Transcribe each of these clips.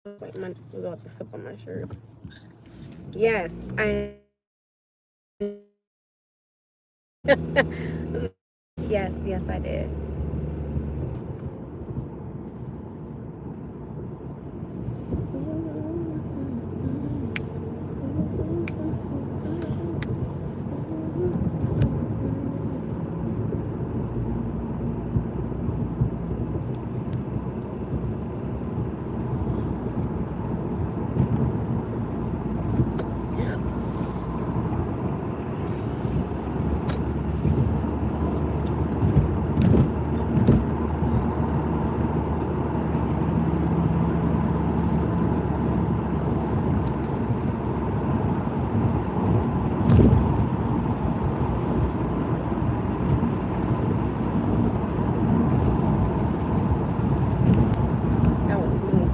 Wait, my about to slip on my shirt. Yes, I. Yes, I did. That was smooth.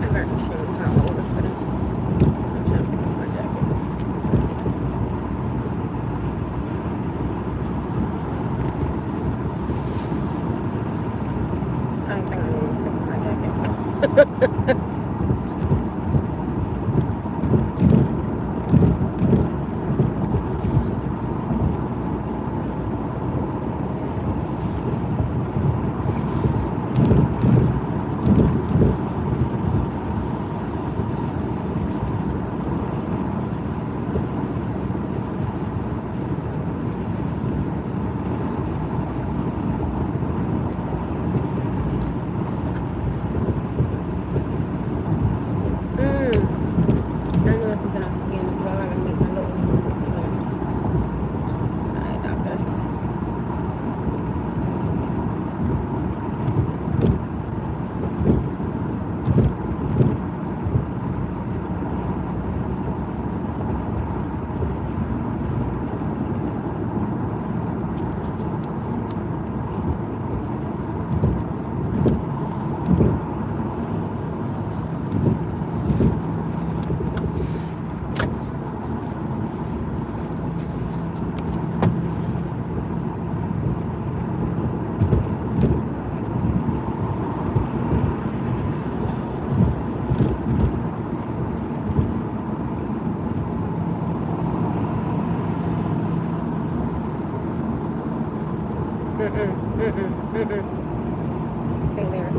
I got ashamed how all of a sudden. I'm trying to take off my jacket. I don't think I'm going to take off my jacket. I know it's something else again because I gotta make my little. Alright, doctor. Stay there.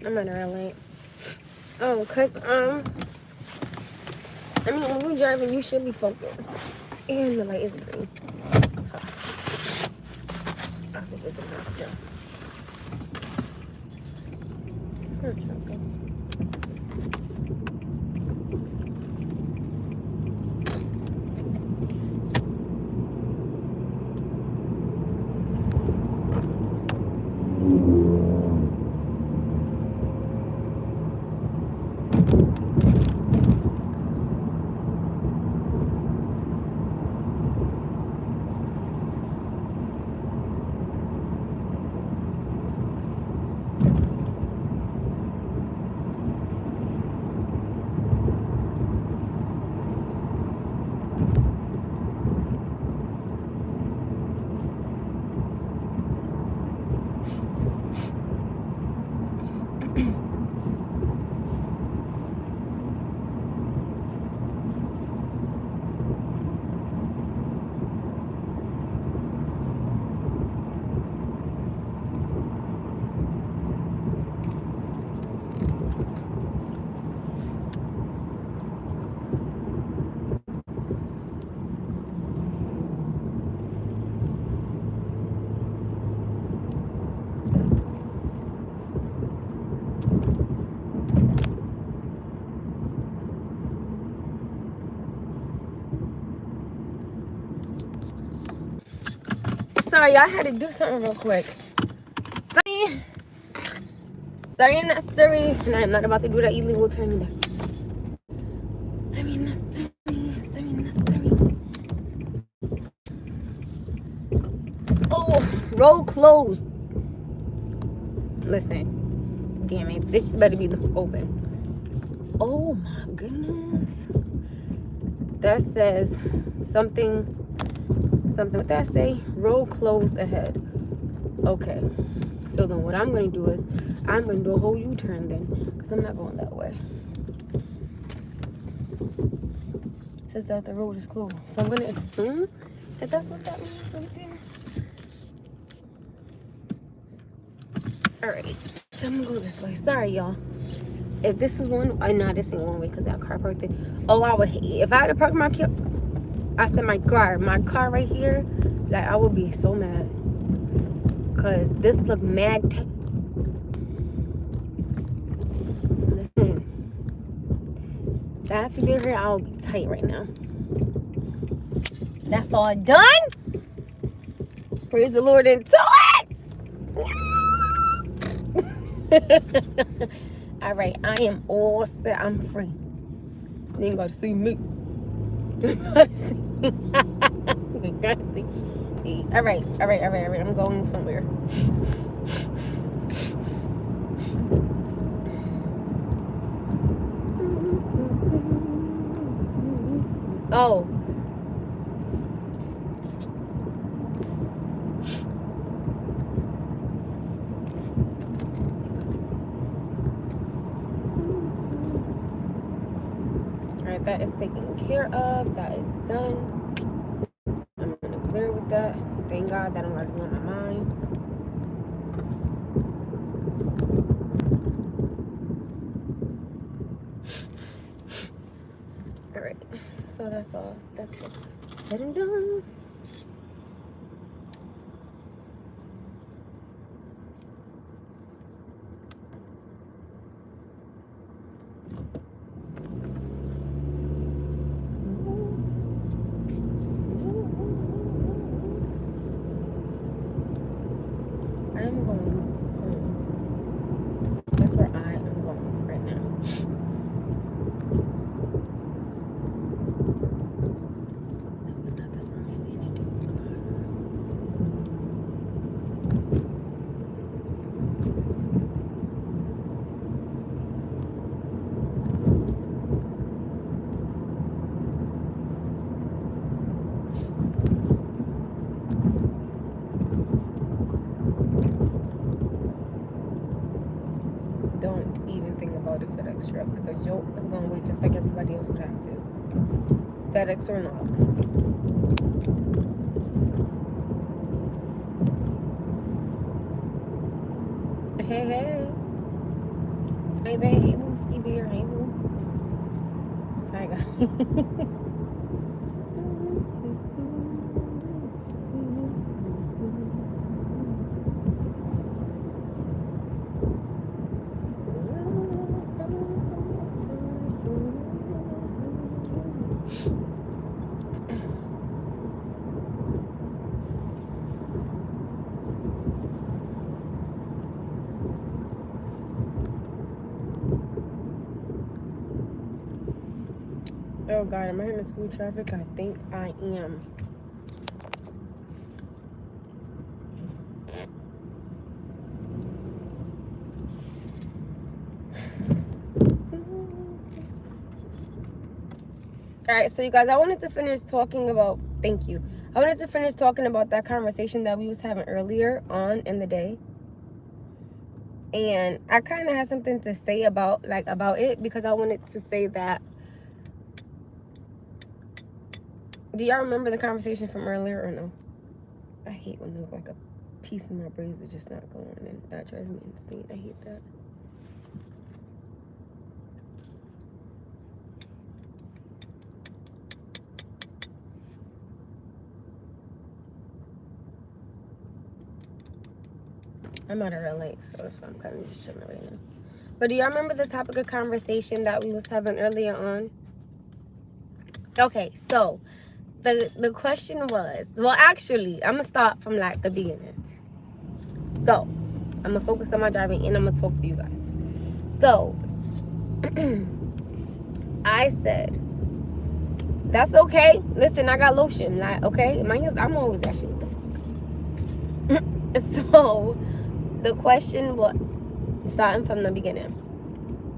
I'm at a red light. Oh, cause I mean, when you're driving, you should be focused. And the light is green. I think it's enough. Yeah. Okay. Sorry, I had to do something real quick. Sorry, not sorry. And I'm not about to do that illegal turn either. Sorry, not sorry. Sorry, not sorry. Oh, road closed. Listen, damn it. This better be open. Oh my goodness. That says something. What that say? Road closed ahead. Okay. So then what I'm going to do is I'm going to do a whole U-turn then, because I'm not going that way. It says that the road is closed. So I'm going to assume that that's what that means. Something. Alright. So I'm going to go this way. Sorry, y'all. If this is one, I know this ain't one way because that car parked it. Oh, I would hate. If I had to park my car, I said my car right here, like I would be so mad. Cause this look mad. Listen, if I have to be here, I'll be tight right now. That's all done. Praise the Lord into it. All right, I am all set. I'm free. You ain't gotta see me. You gotta see. You gotta see. All right. I'm going somewhere. Oh. All right, that is taken care of. That is done. I'm gonna clear with that. Thank God that I'm already on my mind. Alright, so that's all. That's it. Said and done. I'm going home. That's where I am going right now. That was not the smartest thing to do. Don't even think about a FedEx truck because Joe is going to wait just like everybody else would have to. FedEx or not. Hey. Say babe, hey boo, ski bear, hey boo. Hi guys. Oh God, am I in the school traffic? I think I am. Alright, so you guys, I wanted to finish talking about, thank you. I wanted to finish talking about that conversation that we was having earlier on in the day. And I kind of had something to say about it, because I wanted to say that, do y'all remember the conversation from earlier or no? I hate when there's like a piece of my braids is just not going, and that drives me insane. I hate that. I'm at a red light, so that's why I'm kind of just chilling right now. But do y'all remember the topic of conversation that we was having earlier on? Okay, so the question was, well, actually, I'm gonna start from like the beginning. So I'm gonna focus on my driving and I'm gonna talk to you guys. So I said, that's okay. Listen, I got lotion. Like, okay, my hands, I'm always asking what the fuck. So the question was, starting from the beginning,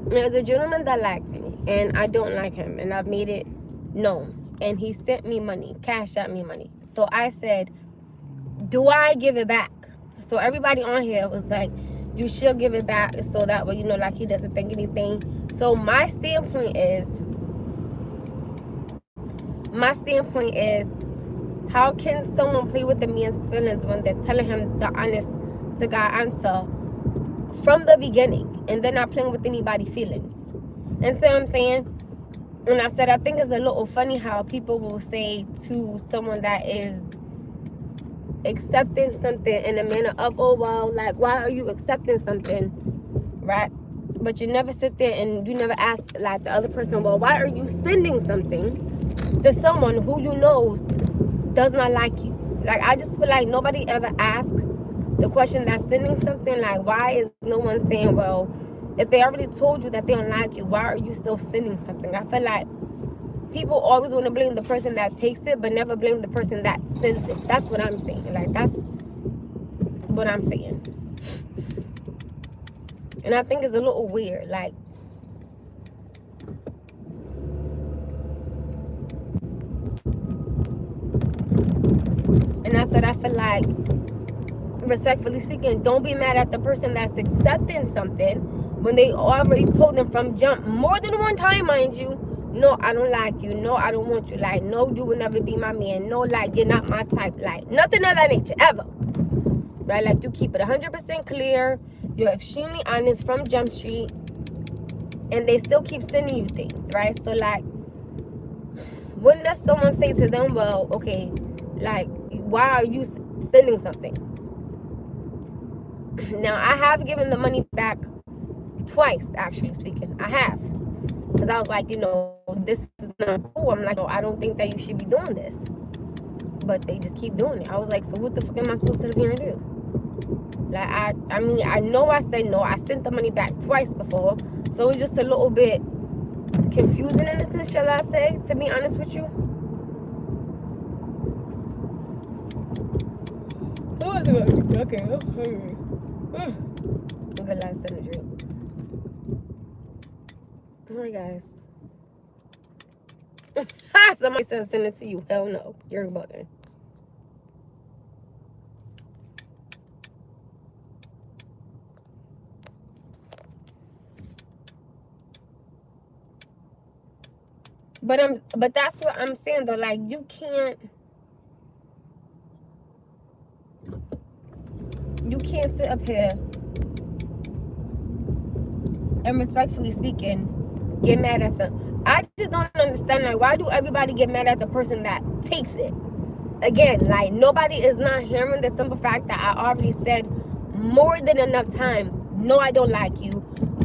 there's a gentleman that likes me and I don't like him, and I've made it known, and he sent me money, cashed out me money. So I said, do I give it back? So everybody on here was like, you should give it back, so that way, you know, like he doesn't think anything. So my standpoint is, how can someone play with the man's feelings when they're telling him the honest to God answer from the beginning, and they're not playing with anybody's feelings? And so I'm saying, and I said, I think it's a little funny how people will say to someone that is accepting something in a manner of, oh well, like, why are you accepting something, right? But you never sit there and you never ask like the other person, well, why are you sending something to someone who you know does not like you? Like, I just feel like nobody ever asked the question that's sending something. Like, why is no one saying, well, if they already told you that they don't like you, why are you still sending something? I feel like people always want to blame the person that takes it, but never blame the person that sends it. That's what I'm saying. Like, that's what I'm saying. And I think it's a little weird. Like, and I said, I feel like, respectfully speaking, don't be mad at the person that's accepting something when they already told them from jump, more than one time, mind you, no, I don't like you, no, I don't want you, like, no, you will never be my man, no, like, you're not my type, like, nothing of that nature, ever, right? Like, you keep it 100% clear, you're extremely honest from Jump Street, and they still keep sending you things, right? So, like, when does someone say to them, well, okay, like, why are you sending something? Now, I have given the money back twice, actually speaking. I have. Because I was like, you know, this is not cool. I'm like, no, I don't think that you should be doing this. But they just keep doing it. I was like, so what the fuck am I supposed to sit here and do? Like, I mean, I know I said no. I sent the money back twice before. So it's just a little bit confusing in a sense, shall I say, to be honest with you. Okay, I'm hungry. A good last dinner drink. Alright, guys. Somebody said send it to you. Hell no. You're bugging. But that's what I'm saying though. Like, you can't sit up here and respectfully speaking, get mad at some. I just don't understand, like, why do everybody get mad at the person that takes it? Again, like, nobody is not hearing the simple fact that I already said more than enough times, no, I don't like you.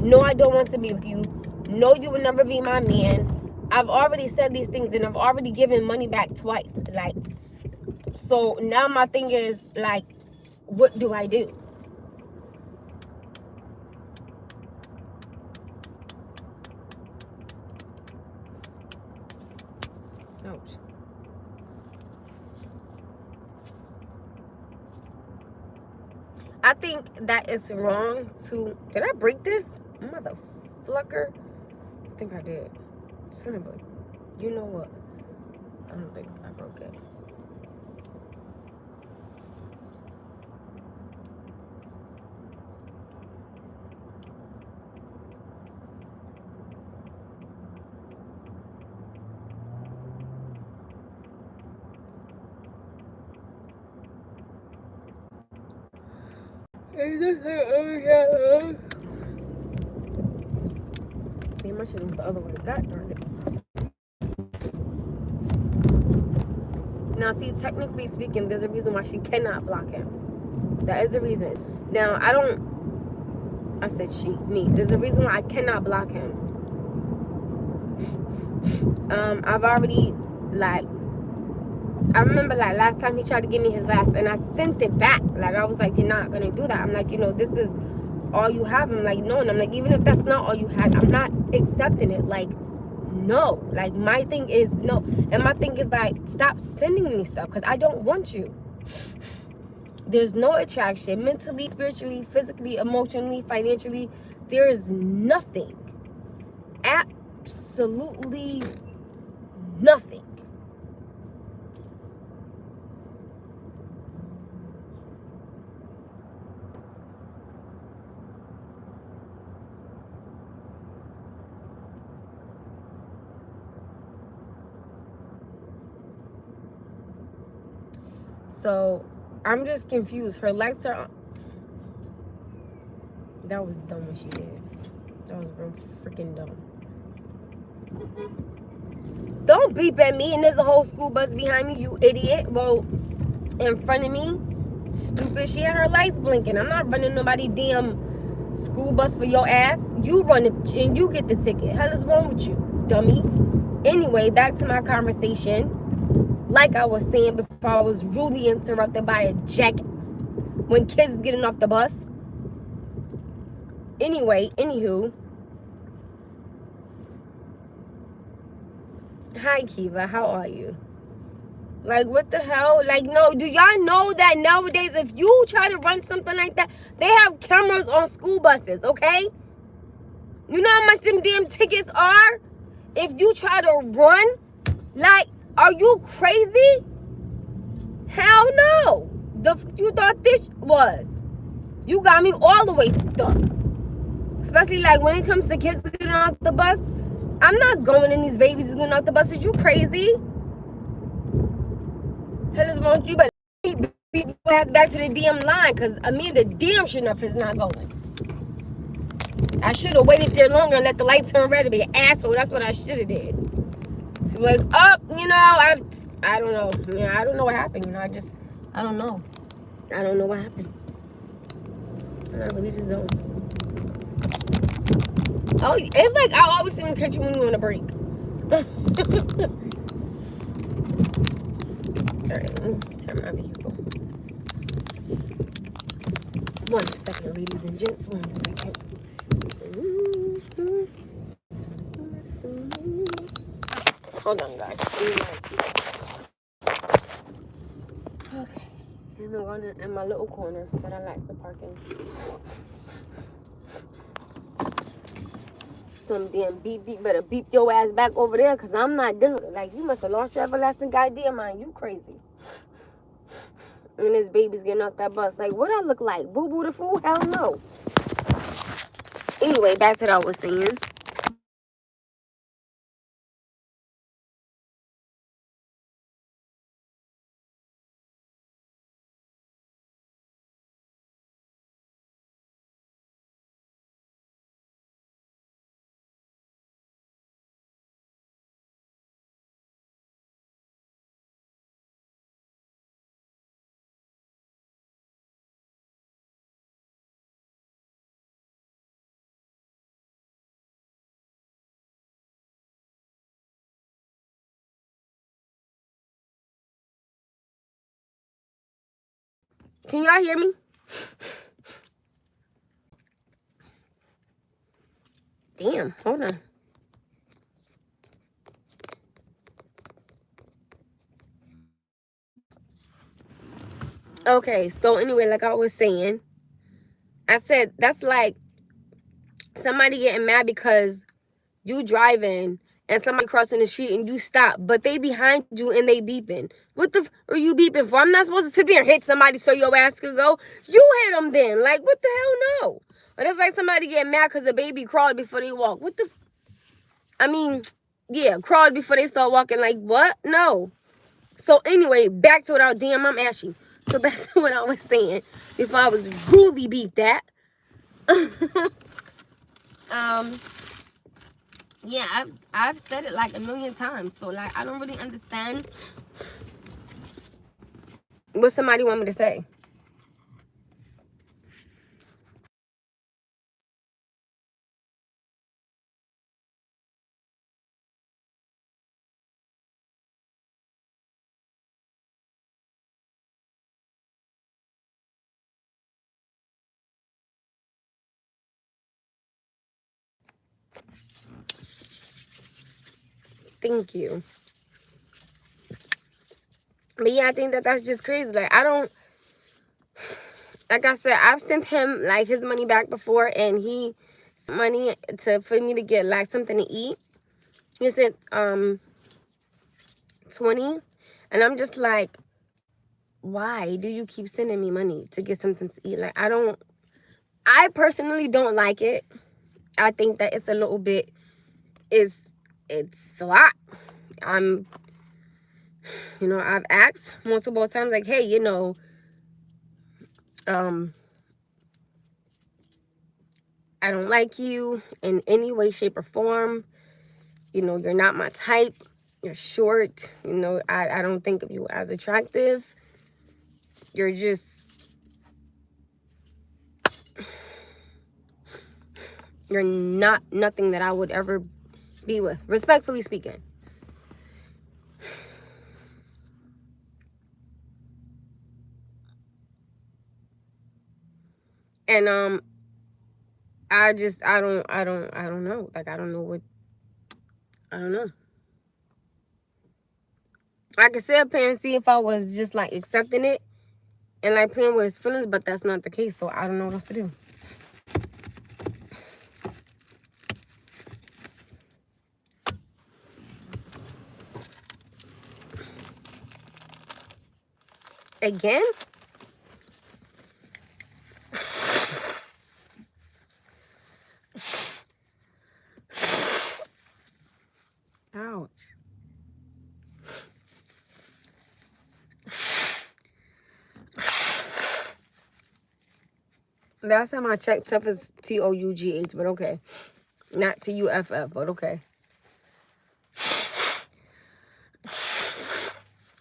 No, I don't want to be with you. No, you will never be my man. I've already said these things, and I've already given money back twice. Like, so now my thing is, like, what do I do? Ouch. I think that it's wrong to... Did I break this? Motherfucker. I think I did. Son of a... You know what? I don't think I broke it. Damn, I should have went the other way. God darn it. Now, see, technically speaking, there's a reason why she cannot block him. That is the reason. Now, I said she, me. There's a reason why I cannot block him. I've already, like, I remember, like, last time he tried to give me his last, and I sent it back. Like, I was like, you're not going to do that. I'm like, this is all you have. I'm like, no. And I'm like, even if that's not all you had, I'm not accepting it. Like, no. Like, my thing is no. And my thing is, like, stop sending me stuff, because I don't want you. There's no attraction, mentally, spiritually, physically, emotionally, financially. There is nothing. Absolutely nothing. So, I'm just confused. Her lights are on. That was dumb what she did. That was real freaking dumb. Don't beep at me and there's a whole school bus behind me, you idiot. Well, in front of me, stupid. She had her lights blinking. I'm not running nobody damn school bus for your ass. You run it and you get the ticket. Hell is wrong with you, dummy? Anyway, back to my conversation. Like I was saying before, I was rudely interrupted by a jackass when kids is getting off the bus. Anyway, anywho. Hi, Kiva. How are you? Like, what the hell? Like, no, do y'all know that nowadays, if you try to run something like that, they have cameras on school buses, okay? You know how much them damn tickets are? If you try to run, like, are you crazy? Hell no. You thought this was. You got me all the way fucked up. Especially, like, when it comes to kids getting off the bus, I'm not going in these babies getting off the bus. Are you crazy? Hell is wrong with you, but beat your ass back to the damn line, because Amanda damn sure enough is not going. I should have waited there longer and let the light turn red to be an asshole. That's what I should have did. So like, I don't know. Yeah, I don't know what happened. I don't know. I don't know what happened. I really just don't. Oh, it's like I always seem to catch you when you're on a break. Alright, let me turn my vehicle. 1 second, ladies and gents. 1 second. Hold on, guys. Okay. I'm going in my little corner that I like to park in. Some damn beep better beep your ass back over there, because I'm not dealing with it. Like, you must have lost your everlasting goddamn mind. You crazy. And this baby's getting off that bus. Like, what I look like? Boo Boo the Fool? Hell no. Anyway, back to what I was saying. Can y'all hear me? Damn, hold on. Okay, so anyway, like I was saying, I said that's like somebody getting mad because you driving and somebody crossing the street and you stop, but they behind you and they beeping. What the are you beeping for? I'm not supposed to sit there and hit somebody so your ass could go. You hit them then. Like, what the hell? No. But it's like somebody getting mad because the baby crawled before they walk. What the? I mean, yeah, crawled before they start walking. Like, what? No. So anyway, back to what I was, damn, I'm ashy. So back to what I was saying before I was rudely beeped at. Yeah, I've said it like a million times. So like I don't really understand what somebody want me to say. Thank you. But yeah, I think that that's just crazy. Like I don't, like I said, I've sent him like his money back before, and he sent money to for me to get like something to eat. He sent 20, and I'm just like, why do you keep sending me money to get something to eat? Like I personally don't like it. I think that it's a little bit, it's a lot. I've asked multiple times, like, hey, I don't like you in any way, shape, or form. You're not my type. You're short. I don't think of you as attractive. You're just, you're not nothing that I would ever be with, respectfully speaking. And I don't know. Like I don't know. I could sit up here and see if I was just like accepting it and like playing with his feelings, but that's not the case. So I don't know what else to do. Again? Ouch. Last time I checked, stuff is TOUGH, but okay. Not TUFF, but okay.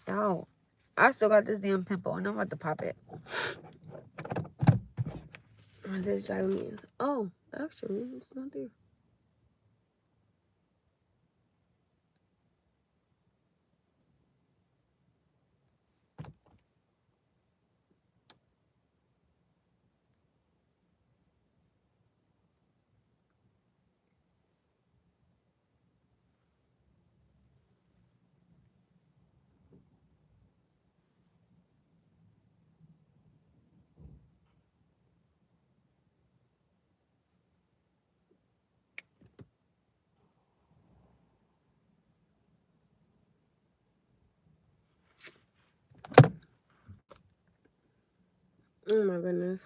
Ow. I still got this damn pimple, and I'm about to pop it. This is driving me. Oh, actually, it's not there. Oh my goodness.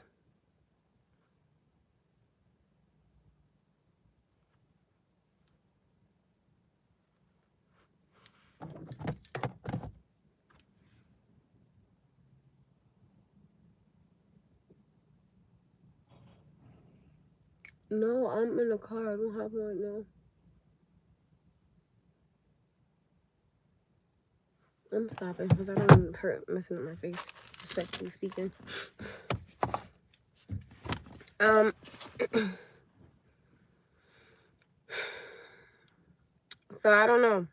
No, I'm in the car. I don't have one right now. I'm stopping because I don't want to hurt messing up my face, respectfully speaking. So I don't know.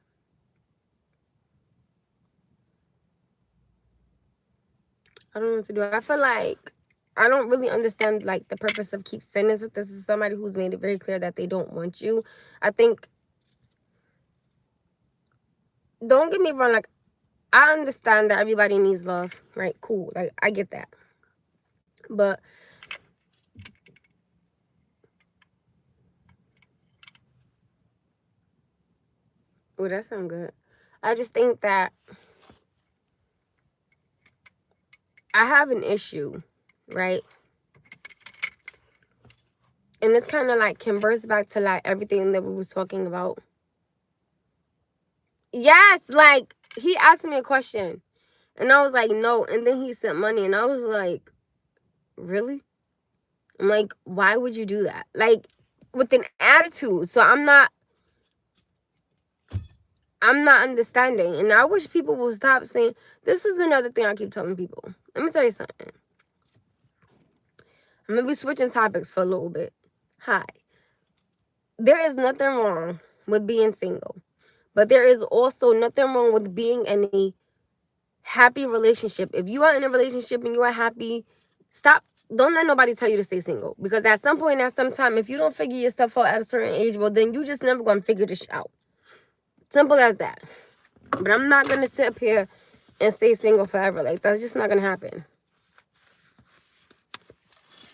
I don't know what to do. I feel like I don't really understand, like, the purpose of keep sending this. This is somebody who's made it very clear that they don't want you. I think, don't get me wrong, like, I understand that everybody needs love, right? Cool. Like, I get that. But oh, that sounds good. I just think that I have an issue, right? And this kind of like converts back to like everything that we was talking about. Yes, like he asked me a question and I was like, no. And then he sent money and I was like, really? I'm like, why would you do that? Like, with an attitude. So I'm not understanding. And I wish people will stop saying, this is another thing I keep telling people. Let me tell you something. I'm going to be switching topics for a little bit. Hi. There is nothing wrong with being single. But there is also nothing wrong with being in a happy relationship. If you are in a relationship and you are happy, stop. Don't let nobody tell you to stay single. Because at some point, at some time, if you don't figure yourself out at a certain age, well, then you just never going to figure this out. Simple as that. But I'm not going to sit up here and stay single forever. Like, that's just not going to happen.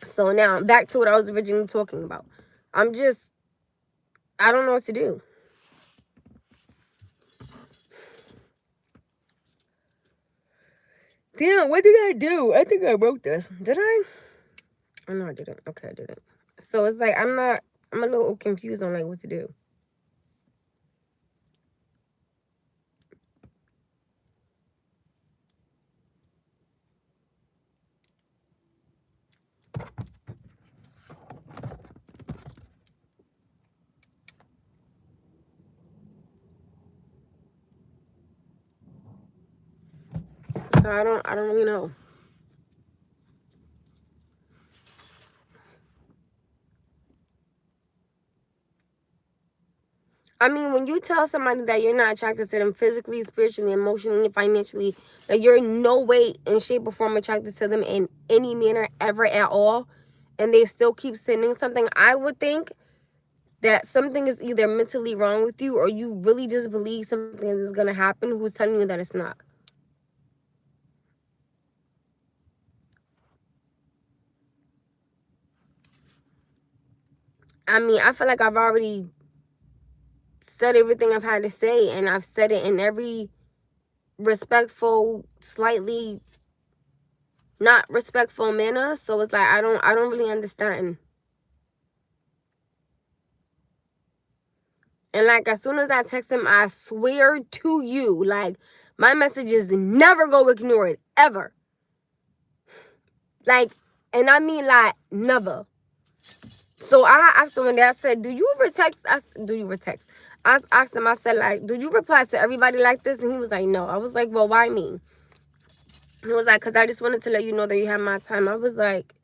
So now, back to what I was originally talking about. I don't know what to do. Damn, what did I do? I think I wrote this. Did I? Oh, no, I didn't. Okay, I didn't. So it's like, I'm a little confused on like what to do. So I don't really know. I mean, when you tell somebody that you're not attracted to them physically, spiritually, emotionally, financially, that you're in no way in shape or form attracted to them in any manner ever at all, and they still keep sending something, I would think that something is either mentally wrong with you or you really just believe something is going to happen who's telling you that it's not. I mean, I feel like I've already said everything I've had to say, and I've said it in every respectful, slightly not respectful manner. So it's like I don't really understand. And like as soon as I text him, I swear to you, like my messages never go ignored ever. Like, and I mean like never. So I asked him one day, I said, do you ever text? I asked him, I said, like, do you reply to everybody like this? And he was like, no. I was like, well, why me? He was like, because I just wanted to let you know that you have my time. I was like,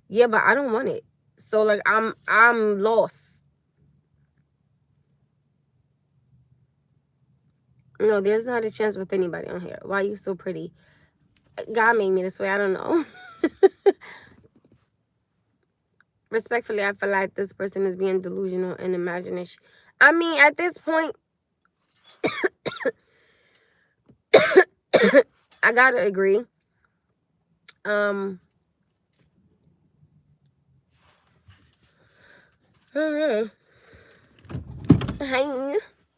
yeah, but I don't want it. So, like, I'm lost. No, there's not a chance with anybody on here. Why are you so pretty? God made me this way. I don't know. Respectfully, I feel like this person is being delusional and imagination. I mean, at this point, I gotta agree. Hi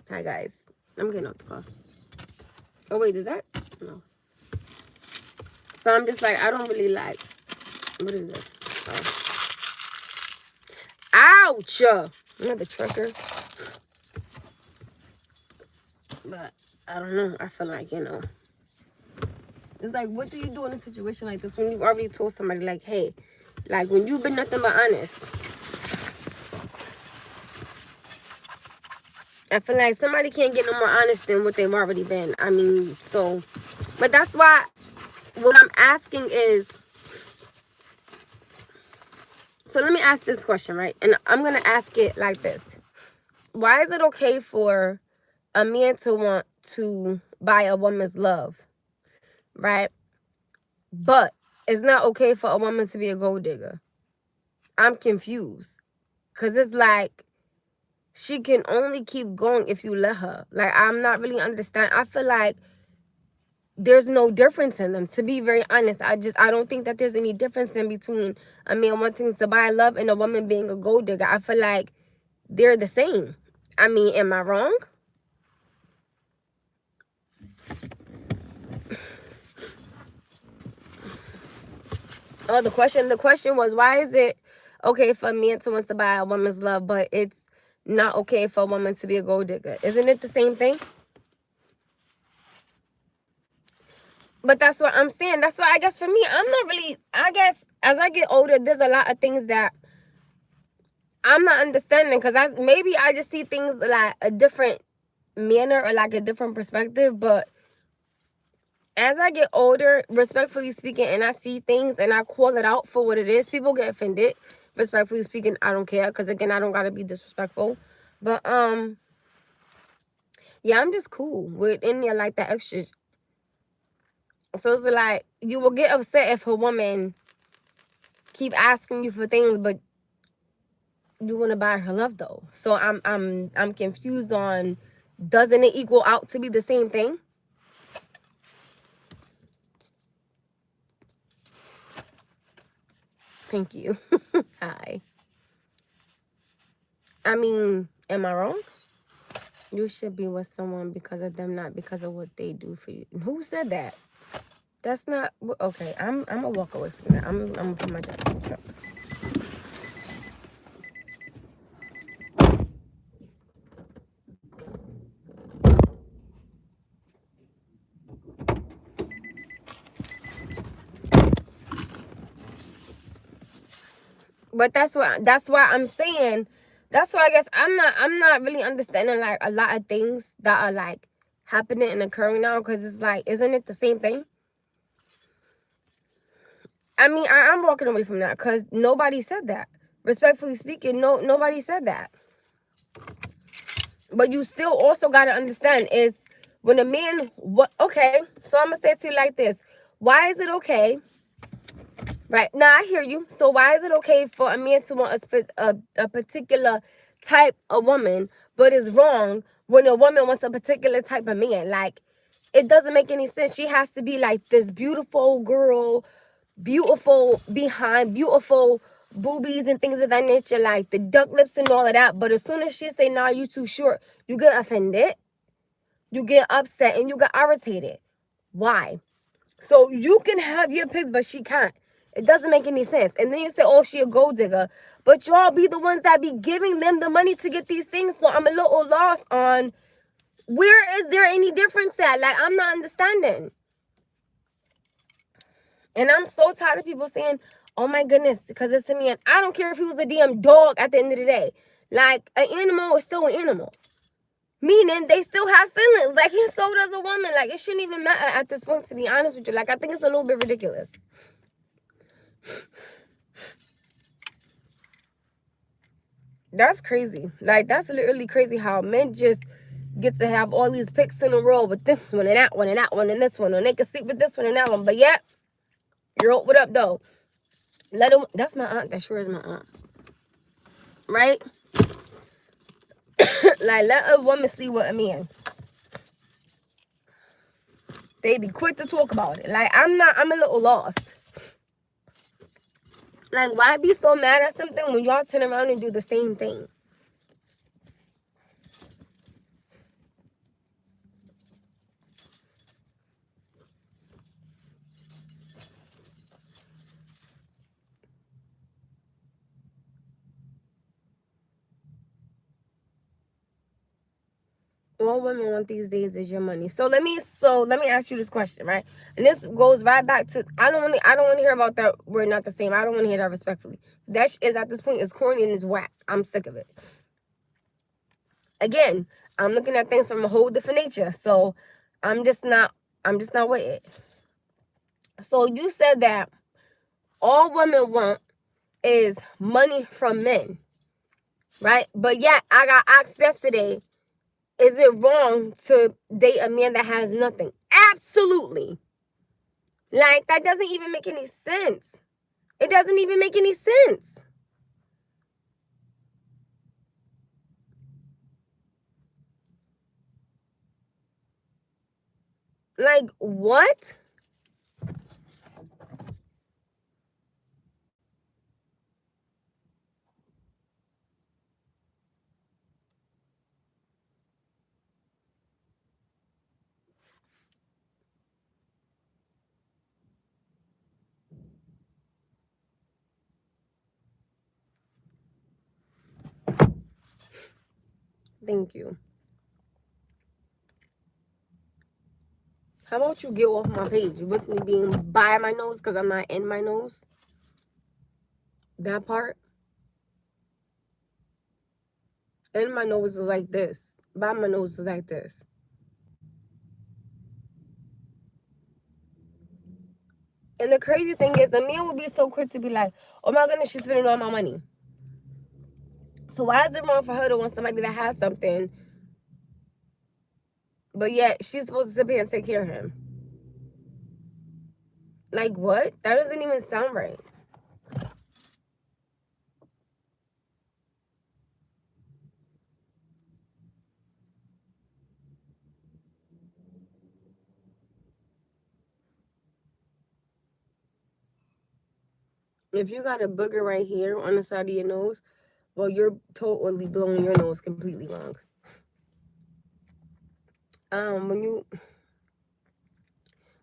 guys. I'm getting off the car. Oh wait, is that? No. So I'm just like, I don't really like. What is this? Oh. Ouch! Another trucker. But I don't know. I feel like, it's like, what do you do in a situation like this when you've already told somebody, like, hey, like, when you've been nothing but honest? I feel like somebody can't get no more honest than what they've already been. I mean, so, but that's why what I'm asking is, so let me ask this question, right? And I'm going to ask it like this. Why is it okay for a man to want to buy a woman's love, right? But it's not okay for a woman to be a gold digger. I'm confused. Because it's like, she can only keep going if you let her. Like, I'm not really understanding. I feel like there's no difference in them. To be very honest, I don't think that there's any difference in between a man wanting to buy love and a woman being a gold digger. I feel like they're the same. I mean, am I wrong? Oh, the question was, why is it okay for a man to want to buy a woman's love, but it's not okay for a woman to be a gold digger? Isn't it the same thing? But that's what I'm saying. That's why I guess for me, I'm not really, I guess as I get older, there's a lot of things that I'm not understanding, because maybe I just see things like a different manner or like a different perspective. But as I get older, respectfully speaking, and I see things and I call it out for what it is, people get offended. Respectfully speaking, I don't care, because again, I don't gotta be disrespectful. But yeah, I'm just cool with any of like that extra. So it's like, you will get upset if a woman keep asking you for things, but you want to buy her love though. So I'm confused on, doesn't it equal out to be the same thing? Thank you. Hi. I mean, am I wrong? You should be with someone because of them, not because of what they do for you. Who said that? That's not okay. I'm gonna walk away from that. I'm gonna put my jacket in the truck. But that's why I'm saying, that's why I guess I'm not really understanding like a lot of things that are like happening and occurring now, because it's like, isn't it the same thing? I mean, I'm walking away from that because nobody said that. Respectfully speaking, nobody said that. But you still also got to understand is, when a man, okay, so I'm going to say it to you like this. Why is it okay? Right. Now, I hear you. So why is it okay for a man to want a particular type of woman, but it's wrong when a woman wants a particular type of man? Like, it doesn't make any sense. She has to be like this beautiful girl, beautiful behind, beautiful boobies and things of that nature, like the duck lips and all of that. But as soon as she say, nah, you too short, you get offended, you get upset, and you get irritated. Why? So you can have your pics, but she can't. It doesn't make any sense. And then you say, oh, she a gold digger. But y'all be the ones that be giving them the money to get these things. So I'm a little lost on, where is there any difference at? Like, I'm not understanding. And I'm so tired of people saying, oh my goodness, because it's a man. I don't care if he was a damn dog at the end of the day. Like, an animal is still an animal. Meaning, they still have feelings. Like, and so does a woman. Like, it shouldn't even matter at this point, to be honest with you. Like, I think it's a little bit ridiculous. That's crazy. Like, that's literally crazy how men just get to have all these pics in a row with this one and that one and that one and this one. And they can sleep with this one and that one. But yeah, you're what up, though? Let him. That's my aunt. That sure is my aunt. Right? Like, let a woman see what a man. They be quick to talk about it. Like, I'm a little lost. Like, why be so mad at something when y'all turn around and do the same thing? All women want these days is your money. So let me ask you this question, right? And this goes right back to, I don't want to hear about that we're not the same. I don't want to hear that respectfully. That is, at this point, is corny and is whack. I'm sick of it. Again, I'm looking at things from a whole different nature. So I'm just not with it. So you said that all women want is money from men, right? But yet I got asked yesterday, is it wrong to date a man that has nothing? Absolutely. Like, that doesn't even make any sense. It doesn't even make any sense. Like, what? Thank you. How about you get off my page with me being by my nose because I'm not in my nose? That part. In my nose is like this. By my nose is like this. And the crazy thing is, a man would be so quick to be like, oh my goodness, she's spending all my money. So why is it wrong for her to want somebody that has something, but yet she's supposed to sit here and take care of him? Like, what? That doesn't even sound right. If you got a booger right here on the side of your nose, well, you're totally blowing your nose completely wrong.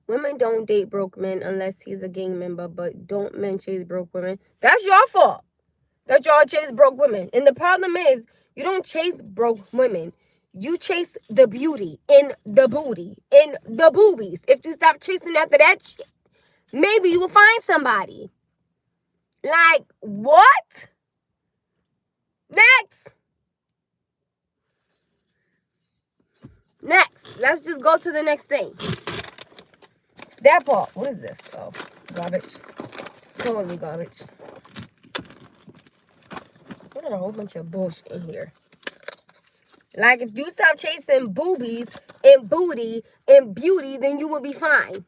Women don't date broke men unless he's a gang member, but don't men chase broke women? That's your fault that y'all chase broke women. And the problem is, you don't chase broke women. You chase the beauty in the booty, in the boobies. If you stop chasing after that shit, maybe you will find somebody. Like, what? Next. Next. Let's just go to the next thing. That part. What is this? Oh, garbage. Totally garbage. We got a whole bunch of bullshit in here. Like, if you stop chasing boobies and booty and beauty, then you will be fine.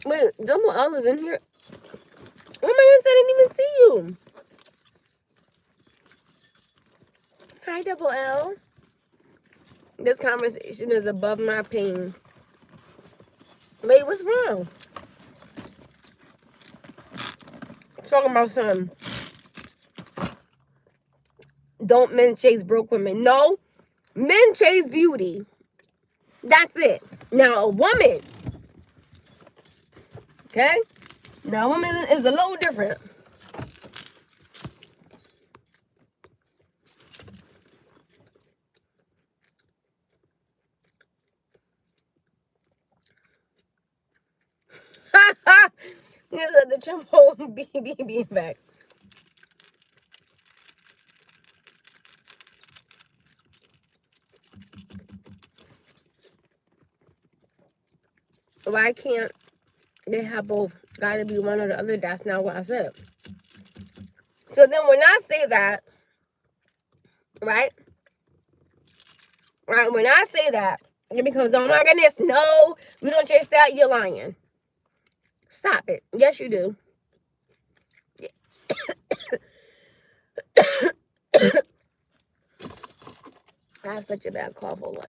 Wait, double L is in here? Oh my goodness, I didn't even see you. Hi, double L. This conversation is above my pain. Wait, what's wrong? Talking about something. Don't men chase broke women? No, men chase beauty. That's it. Now, a woman, okay? Now, a woman is a little different. You let the Trumbo be back. Why can't they have both? Gotta be one or the other. That's not what I said. So then when I say that, right? Right, when I say that, it becomes, oh my goodness, no, we don't chase that, you're lying. Stop it. Yes, you do. I have such a bad cough. Hold on.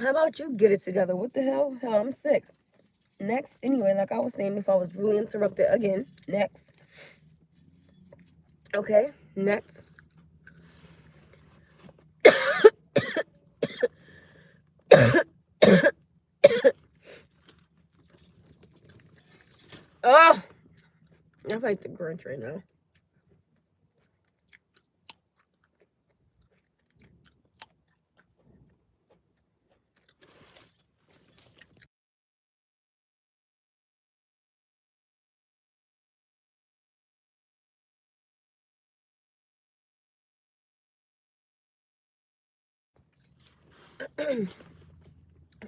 How about you get it together? What the hell? Hell, I'm sick. Next, anyway, like I was saying before I was really interrupted again. Next. Okay, next. feel like the Grinch right now.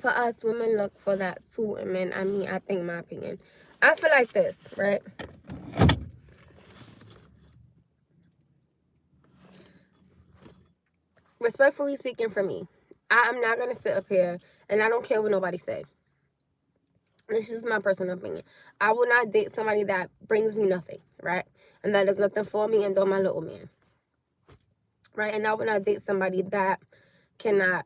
For us, women look for that too. And men, I mean, I think my opinion. I feel like this, right? Respectfully speaking, for me, I'm not going to sit up here and I don't care what nobody say. This is my personal opinion. I will not date somebody that brings me nothing, right? And that does nothing for me and don't my little man, right? And I will not date somebody that cannot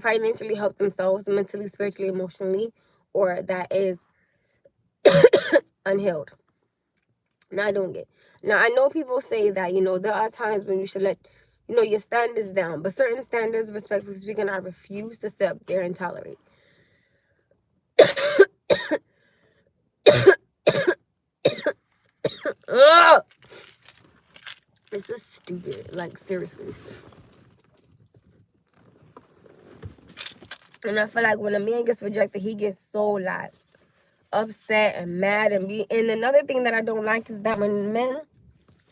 financially help themselves mentally, spiritually, emotionally, or that is unhealed. Not doing it. Now, I know people say that, there are times when you should let, your standards down. But certain standards, respectfully speaking, I refuse to sit up there and tolerate. Ugh! This is stupid. Like, seriously. And I feel like when a man gets rejected, he gets so, like, upset and mad. And another thing that I don't like is that when men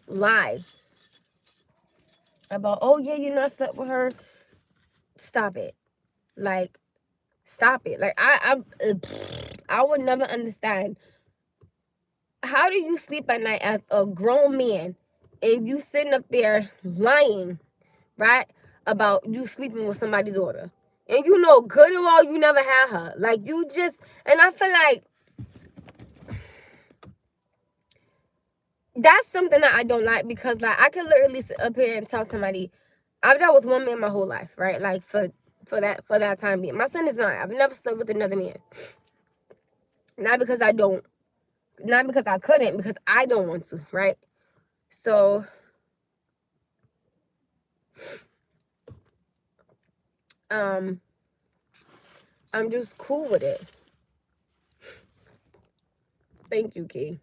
lie about, oh, yeah, I slept with her. Stop it. Like, stop it. Like, I would never understand. How do you sleep at night as a grown man and you sitting up there lying, right, about you sleeping with somebody's daughter? And you know good and well you never had her. Like, you just, and I feel like that's something that I don't like, because, like, I can literally sit up here and tell somebody, I've dealt with one man my whole life, right? Like, for that time being. My son is not. I've never slept with another man. Not because I don't, not because I couldn't, because I don't want to, right? So I'm just cool with it. Thank you, Key.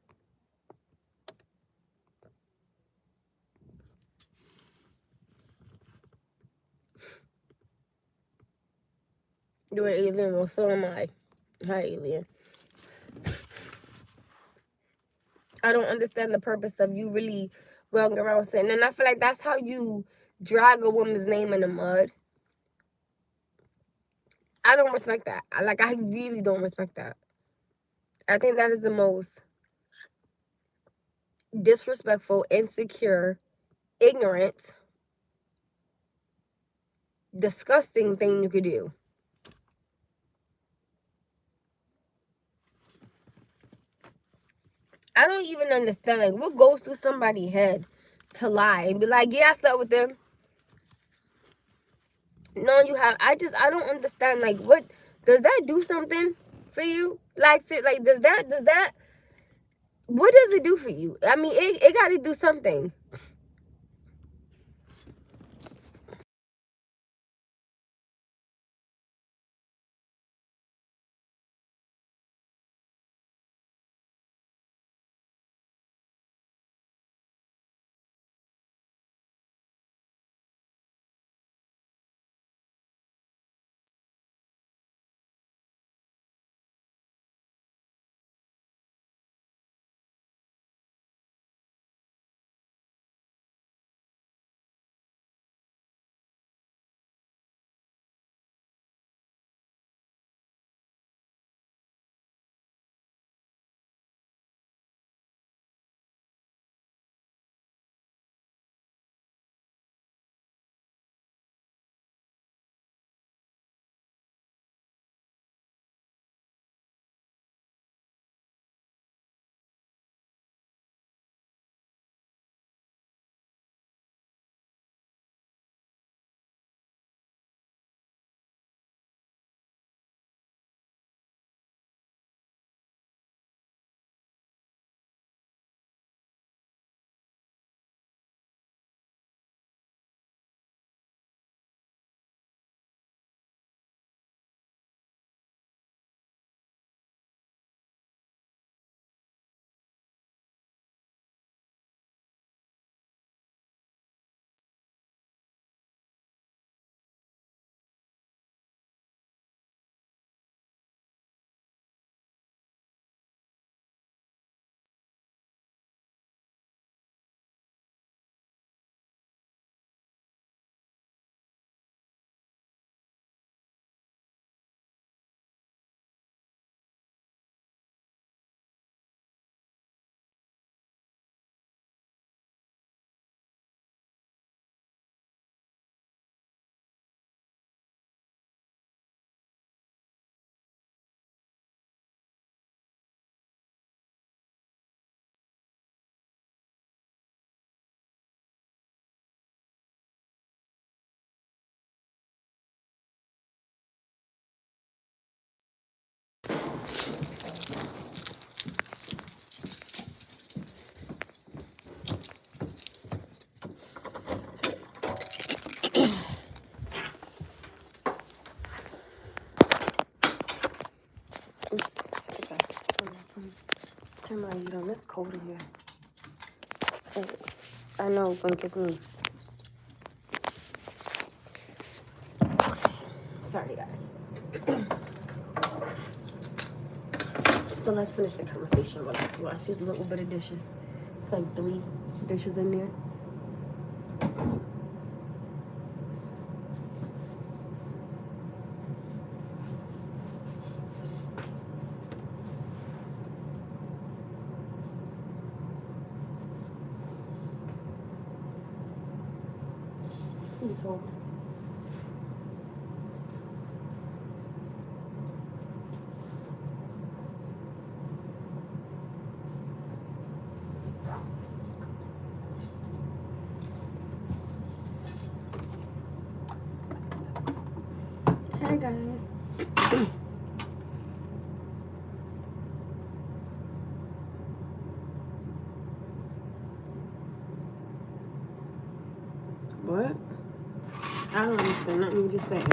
You're an alien, well, so am I. Hi, alien. I don't understand the purpose of you really going around saying, and I feel like that's how you drag a woman's name in the mud. I don't respect that. I really don't respect that. I think that is the most disrespectful, insecure, ignorant, disgusting thing you could do. I don't even understand, like, what goes through somebody's head to lie and be like, yeah, I slept with them. No, you have. I don't understand. Like, what does that do something for you? Like, does that, what does it do for you? I mean, it got to do something. somebody get on this cold in here. I know, think it's me. Sorry, guys. So let's finish the conversation while I wash these little bit of dishes. It's like 3 dishes in there. Please hold. Hi guys. What? I don't understand nothing you just said.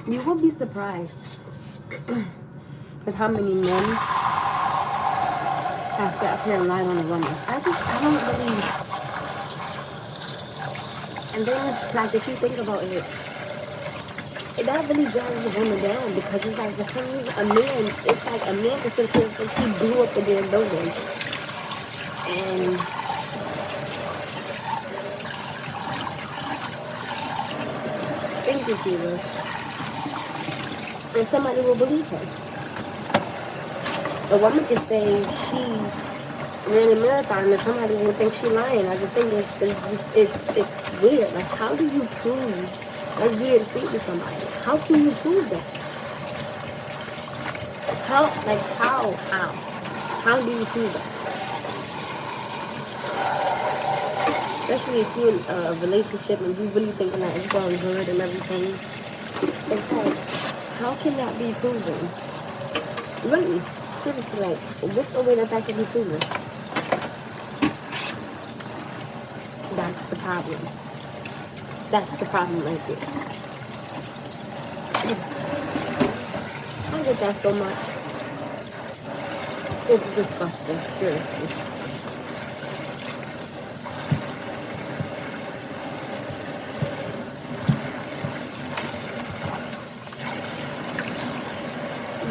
You will be surprised with how many men have sat here and lied on a woman. I don't believe. And then, like, if you think about it, that really drives the woman down because it's like for some reason it's like a man can sit here and he blew up the damn building. And thank you, Jesus. And somebody will believe her. A woman can say she ran a marathon and somebody will think she lying. I just think it's weird. Like, how do you prove that you didn't sleep with somebody? How can you prove that? How do you prove that? Especially if you're in a relationship and you really thinking that it's going good and everything. It's like, how can that be proven? Really? Seriously, like, what's the way that can be proven? That's the problem. That's the problem right there. I get that so much. It's disgusting, seriously.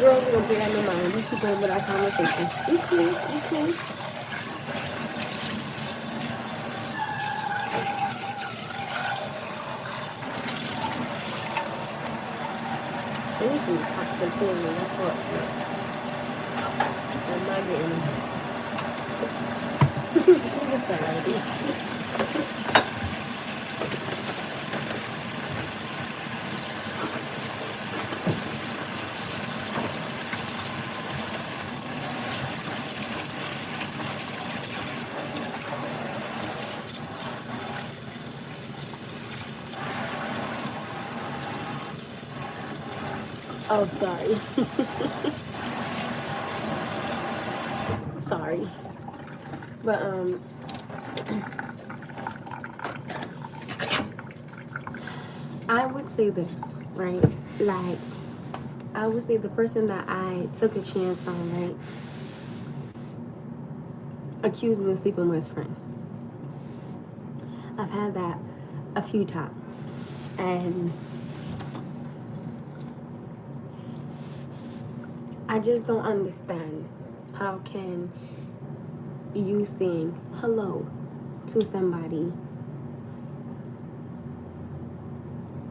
Girl, we don't get that in mind. We keep on with our conversation. You can. Anything that's the feeling, that's what. I'm not getting what's that lady? Oh, sorry. Sorry. But, I would say this, right? Like, I would say the person that I took a chance on, right, accused me of sleeping with his friend. I've had that a few times. And I just don't understand how can you saying hello to somebody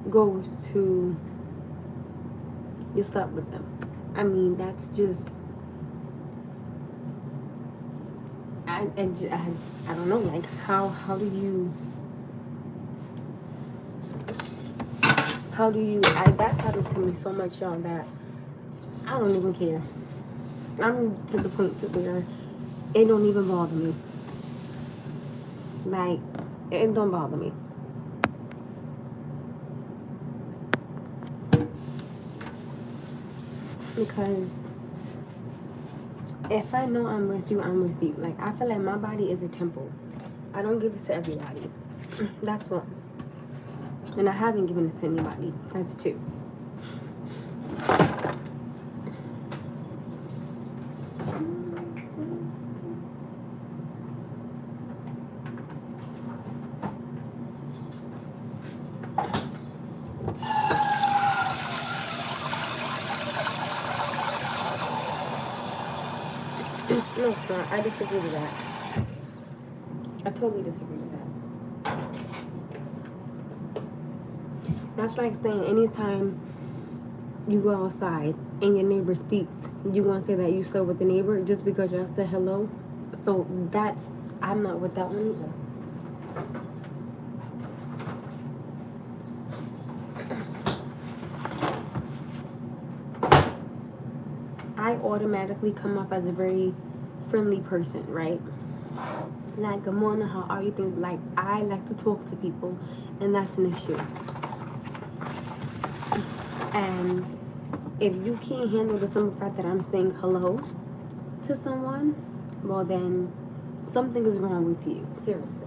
goes to you slept with them. I mean, that's just I don't know, like how do you that's happened to me so much, y'all, that I don't even care. I'm to the point to where it don't even bother me. Like, it don't bother me. Because if I know I'm with you, I'm with you. Like, I feel like my body is a temple. I don't give it to everybody. That's one. And I haven't given it to anybody. That's 2. No, it's not. I disagree with that. I totally disagree with that. That's like saying anytime you go outside and your neighbor speaks, you gonna say that you slept with the neighbor just because y'all said hello. So that's, I'm not with that one either. I automatically come off as a very friendly person, right? Like, good morning, how are you? Things like, I like to talk to people, and that's an issue. And if you can't handle the simple fact that I'm saying hello to someone, well then something is wrong with you. Seriously.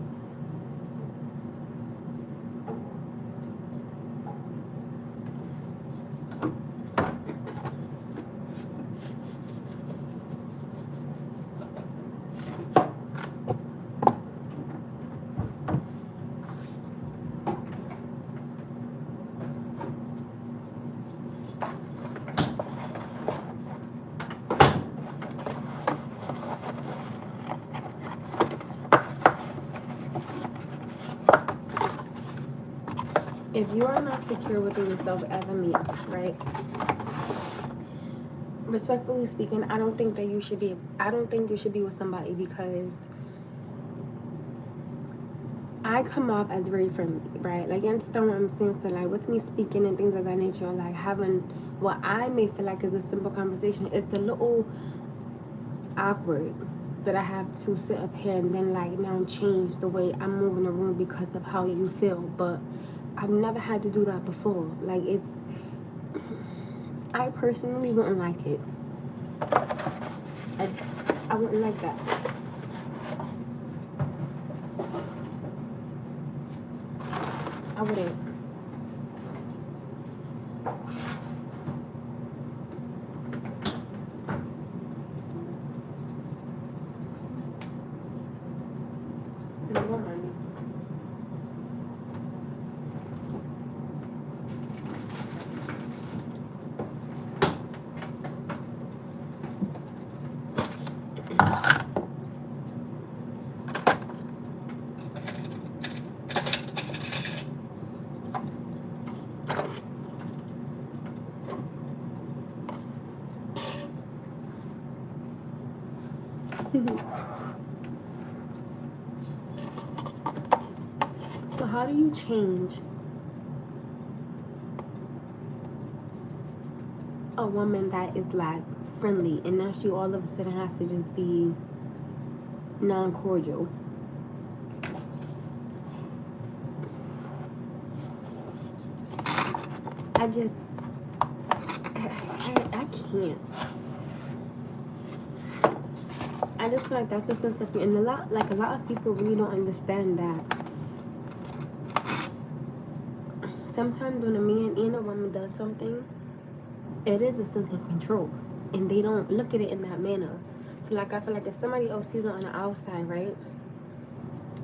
If you are not secure within yourself as a man, right? Respectfully speaking, I don't think you should be with somebody because I come off as very friendly, right? Like, you understand what I'm saying? So, like, with me speaking and things of that nature, like, having what I may feel like is a simple conversation, it's a little awkward that I have to sit up here and then, like, now change the way I move in the room because of how you feel. But I've never had to do that before. Like, I personally wouldn't like it. I wouldn't like that. I wouldn't. No, honey. So how do you change a woman that is like friendly and now she all of a sudden has to just be non-cordial? I can't. I just feel like that's a sense of, and a lot of people really don't understand that sometimes when a man and a woman does something, it is a sense of control, and they don't look at it in that manner. So, like, I feel like if somebody else sees it on the outside, right,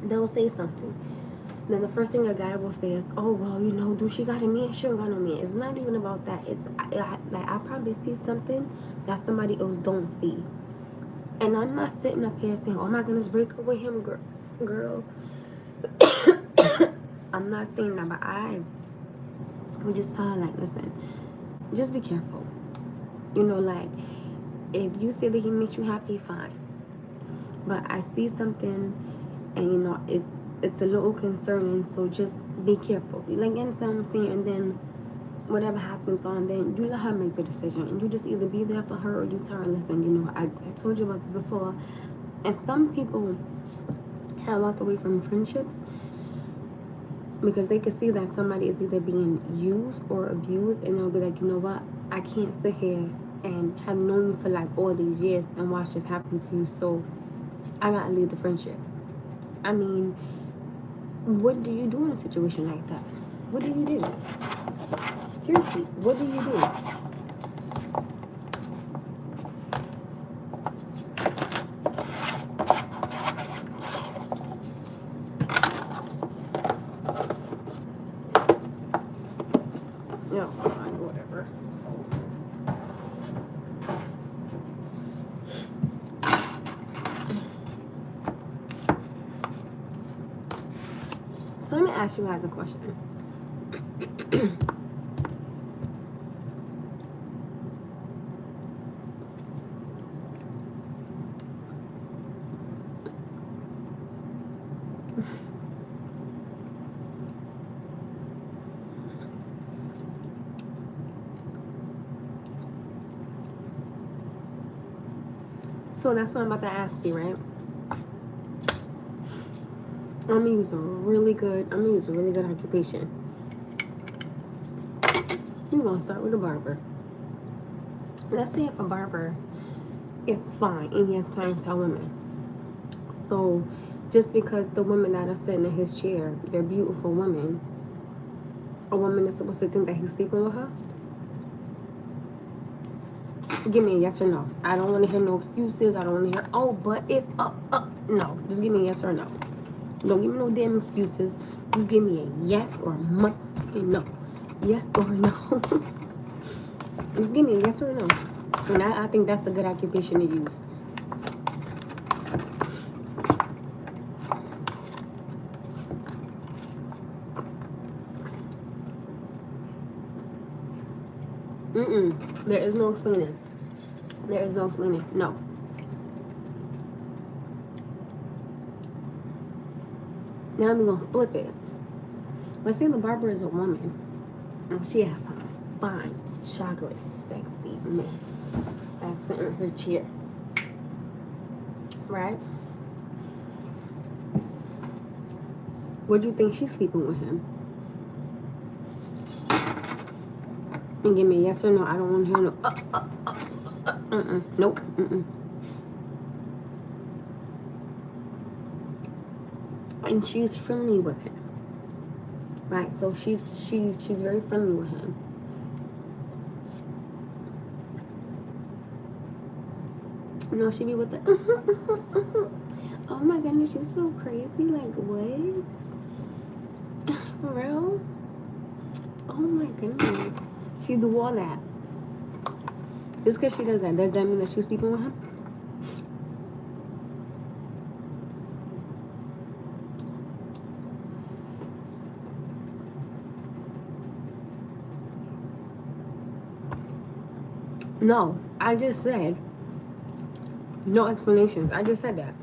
they'll say something. Then the first thing a guy will say is, oh, well, you know, do she got a man? She don't got no man. It's not even about that. It's like I probably see something that somebody else don't see. And I'm not sitting up here saying, oh my goodness, break up with him, girl. I'm not saying that, but I would just tell her, like, listen, just be careful. You know, like, if you say that he makes you happy, fine. But I see something, and, you know, it's a little concerning, so just be careful. Like, you understand what I'm saying? And then whatever happens on, then you let her make the decision, and you just either be there for her or you tell her, listen, you know, I told you about this before. And some people have walked away from friendships because they can see that somebody is either being used or abused, and they'll be like, you know what, I can't sit here and have known you for like all these years and watch this happen to you, so I gotta leave the friendship. I mean, what do you do in a situation like that? What do you do? Seriously, what do you do? No, fine, whatever. So let me ask you guys a question. So that's what I'm about to ask you, right? I'm gonna use a really good occupation. We're gonna start with a barber. Let's say if a barber is fine and he has time to tell women. So just because the women that are sitting in his chair, they're beautiful women, a woman is supposed to think that he's sleeping with her? Give me a yes or no. I don't want to hear no excuses. I don't want to hear, oh, but if, no. Just give me a yes or no. Don't give me no damn excuses. Just give me a yes or no. Yes or no. Just give me a yes or no. And I think that's a good occupation to use. There is no explaining. There is no explaining. No. Now I'm gonna flip it. Let's say the barber is a woman. And she has some fine, chocolate, sexy man that's sitting in her chair. Right? What do you think she's sleeping with him? And give me a yes or no. I don't want to hear no. Nope. And she's friendly with him, right? So she's very friendly with him. No, she be with the. Oh my goodness, you're so crazy. Like what? For real? Oh my goodness. She do all that. Just because she does that mean that she's sleeping with him? No, I just said no explanations. I just said that.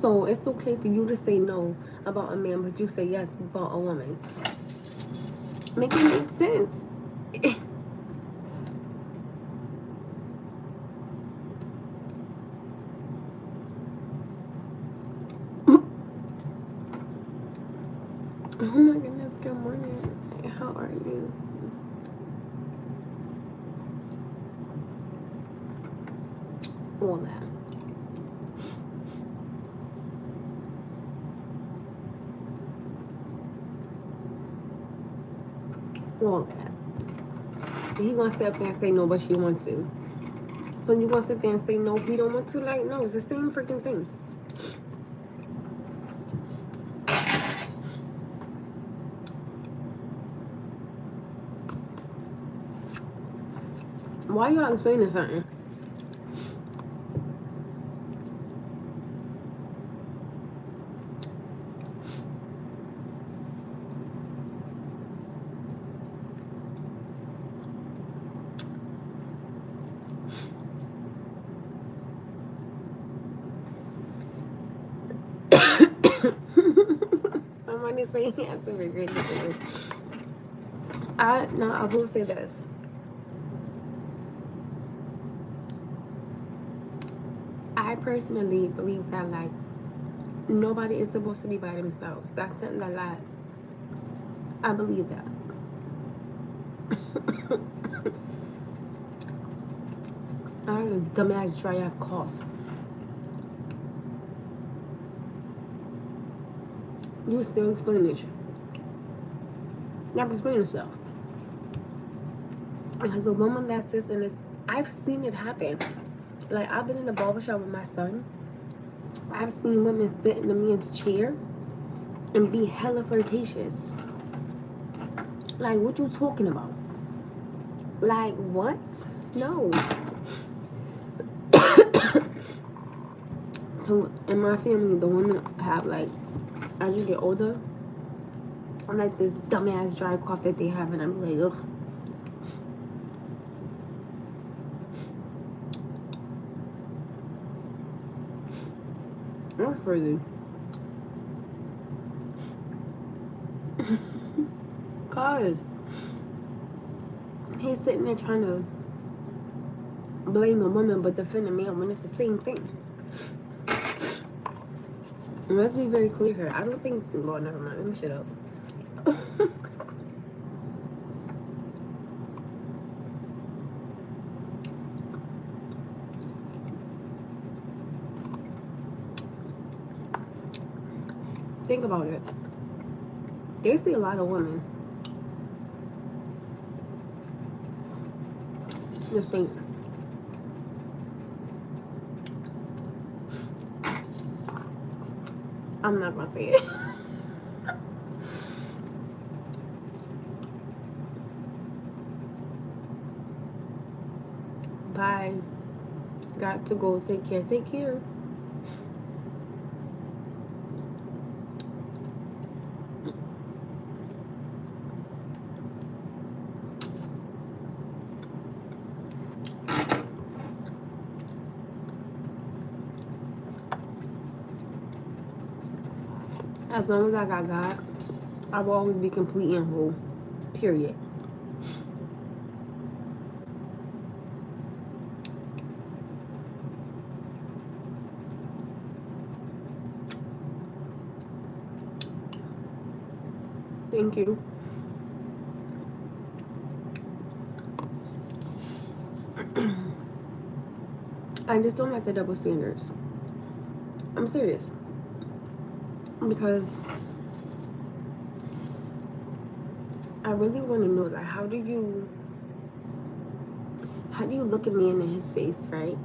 So it's okay for you to say no about a man, but you say yes about a woman. Make it make sense. Oh my goodness, good morning. How are you? All that. All that. He gonna sit up there and say no, but she wants to. So you gonna sit there and say no, he don't want to? Like, no, it's the same freaking thing. Why y'all explaining something? Somebody say he has to be great. I will say this. I personally believe that like nobody is supposed to be by themselves. That's something that I believe that. I have this dumbass dry ass cough. You still explain it. Never explain yourself. Because a woman that sits in this, I've seen it happen. Like, I've been in the barbershop with my son. I've seen women sit in the man's chair and be hella flirtatious. Like, what you talking about? Like, what? No. So, in my family, the women have, like, as you get older, I'm like this dumbass dry cough that they have, and I'm like, ugh. That's crazy. Cause he's sitting there trying to blame a woman but defend a man when it's the same thing. And let's be very clear here. I don't think, well, never mind. Let me shut up. Think about it. They see a lot of women just saying. I'm not gonna say it. Bye. Got to go. Take care. Take care. As long as I got God, I will always be complete and whole. Period. Thank you. I just don't like the double standards. I'm serious. Because I really want to know, like, how do you look a man in his face, right?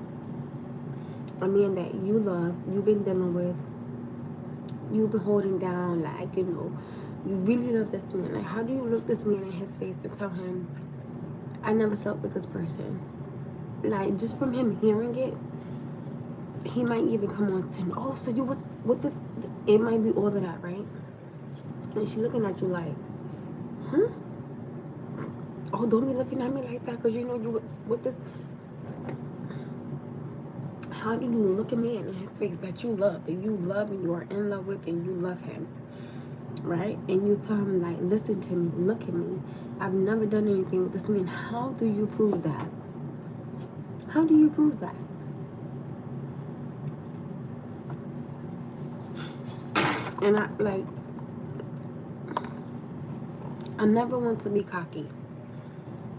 A man that you love, you've been dealing with, you've been holding down, like, you know, you really love this man. Like, how do you look this man in his face and tell him, I never slept with this person? Like, just from him hearing it, he might even come on saying, oh, so you was with this? It might be all of that, right? And she looking at you like, huh? Oh, don't be looking at me like that because you know you with this. How do you look a man in his face that you love and you are in love with and you love him, right? And you tell him, like, listen to me, look at me. I've never done anything with this man. How do you prove that? How do you prove that? And I never want to be cocky,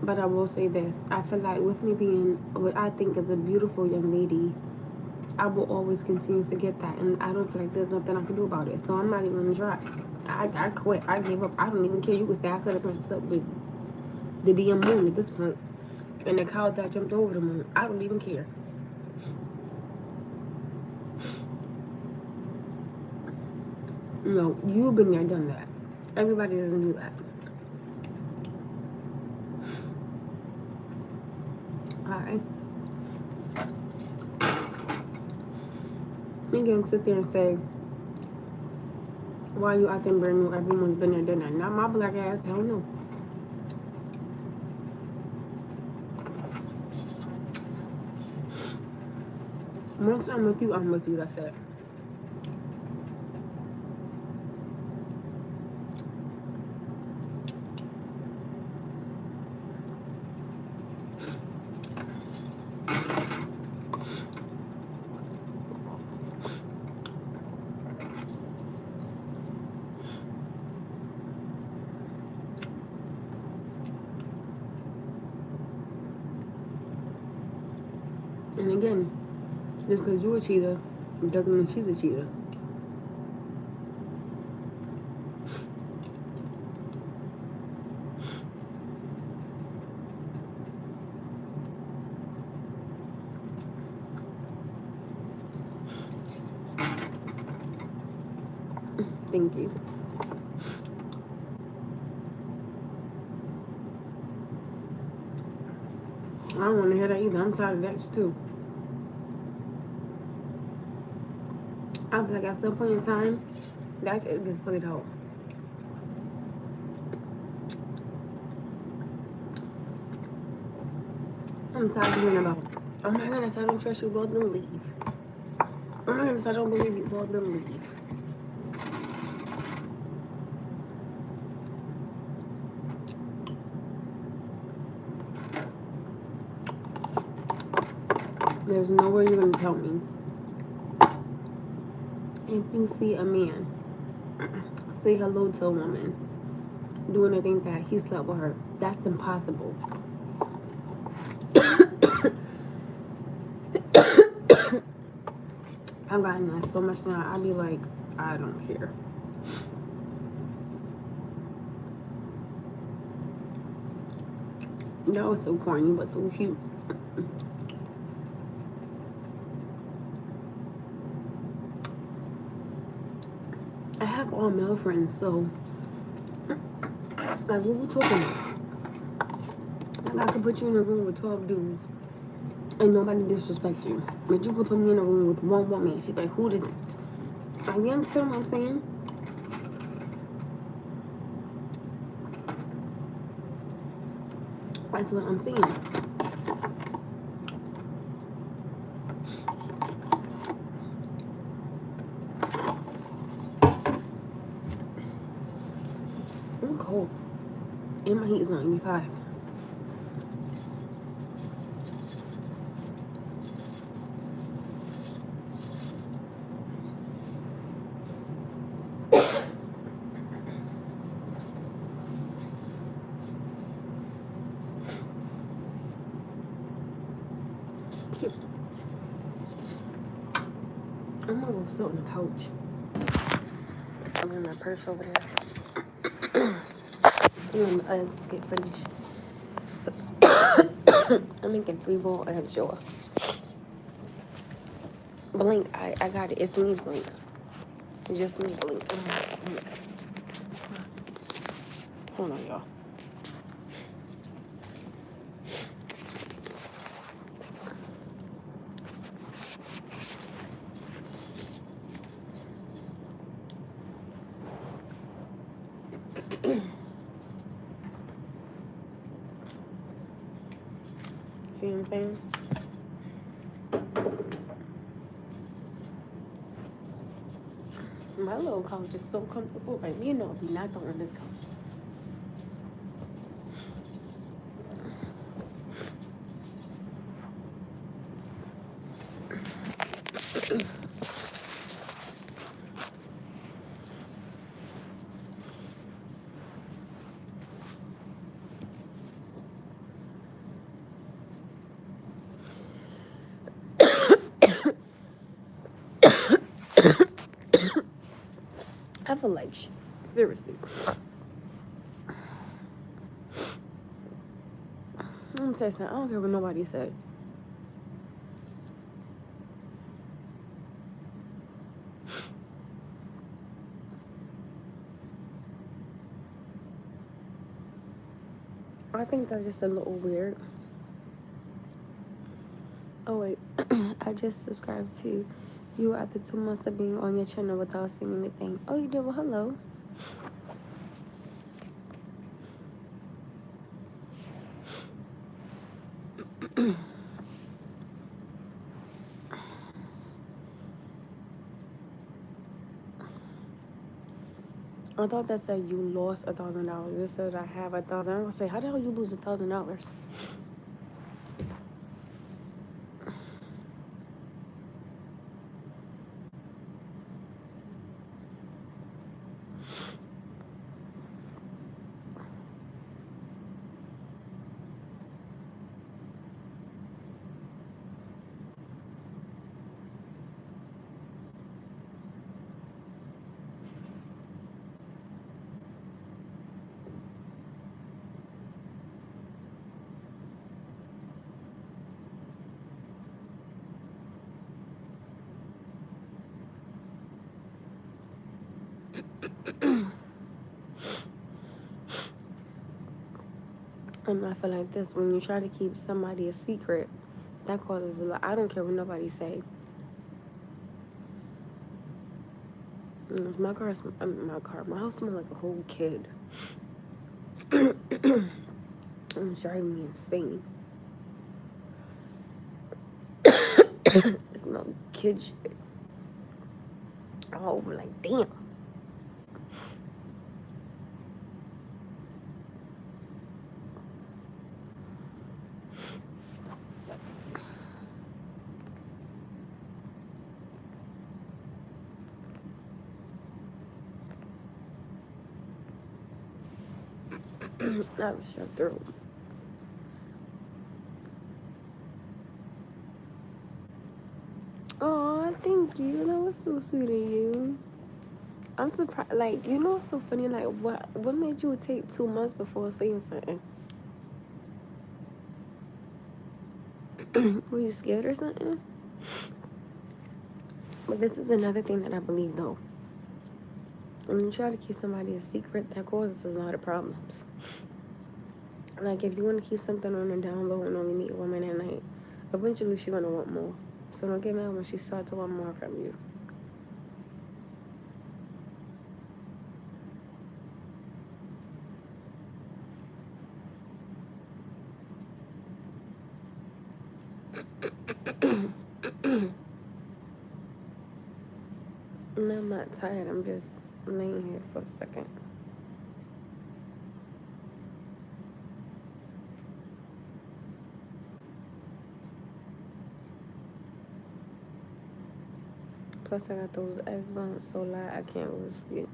but I will say this. I feel like with me being what I think is a beautiful young lady, I will always continue to get that. And I don't feel like there's nothing I can do about it. So I'm not even going to try. I quit. I gave up. I don't even care. You could say I set up and stuff with the damn moon at this point. And the cow that jumped over the moon. I don't even care. No, you've been there, done that. Everybody doesn't do that. Alright. You can sit there and say, why are you acting brand new? Everyone's been there, done that. Not my black ass. Hell no. Once I'm with you, I'm with you. That's it. And again, just because you're a cheater doesn't mean she's a cheater. Thank you. I don't want to hear that either. I'm tired of that too. I feel like at some point in time, that shit gets played out. I'm tired of hearing about, oh my goodness, I don't trust you, well then leave. Oh my goodness, I don't believe you, well then leave. There's nowhere you're going to tell me. If you see a man say hello to a woman doing the thing that he slept with her, that's impossible. I've gotten that so much now, I'd be like, I don't care. That was so corny, but so cute. I have all male friends, so like, what we talking about? Like, I could put you in a room with 12 dudes and nobody disrespect you. But you could put me in a room with one woman. She's like, who did it? Like, you understand what I'm saying? That's what I'm saying. I'm cold. And my heat is on 85. Cute. I'm gonna go sit on the couch. I'm in my purse over there. And my eggs get finished. I'm making 3 boiled eggs, y'all. Blink, I got it. It's me, Blink. It's just me, Blink. Hold on, y'all. See what I'm saying? My little couch is so comfortable. Like, me and Noah be knocked on this couch. I feel like shit. Seriously. I'm saying something. I don't care what nobody said. I think that's just a little weird. Oh wait, I just subscribed to you after 2 months of being on your channel without saying anything. Oh, you did? Well, hello. I thought that said you lost $1,000. It said I have 1,000. I'm gonna say, how the hell you lose $1,000? And I feel like this, when you try to keep somebody a secret, that causes a lot. I don't care what nobody say. My house smells like a whole kid. It's driving me insane. It smells like kid shit. All over, like, damn. That was your throat. Oh, thank you. That was so sweet of you. I'm surprised. Like, you know what's so funny? Like, what made you take 2 months before saying something? Were you scared or something? But this is another thing that I believe, though. When you try to keep somebody a secret, that causes a lot of problems. Like, if you want to keep something on the down low and only meet a woman at night, eventually she's going to want more. So don't get mad when she starts to want more from you. And I'm not tired. I'm just laying here for a second. Plus, I got those eggs on so loud I can't go to sleep.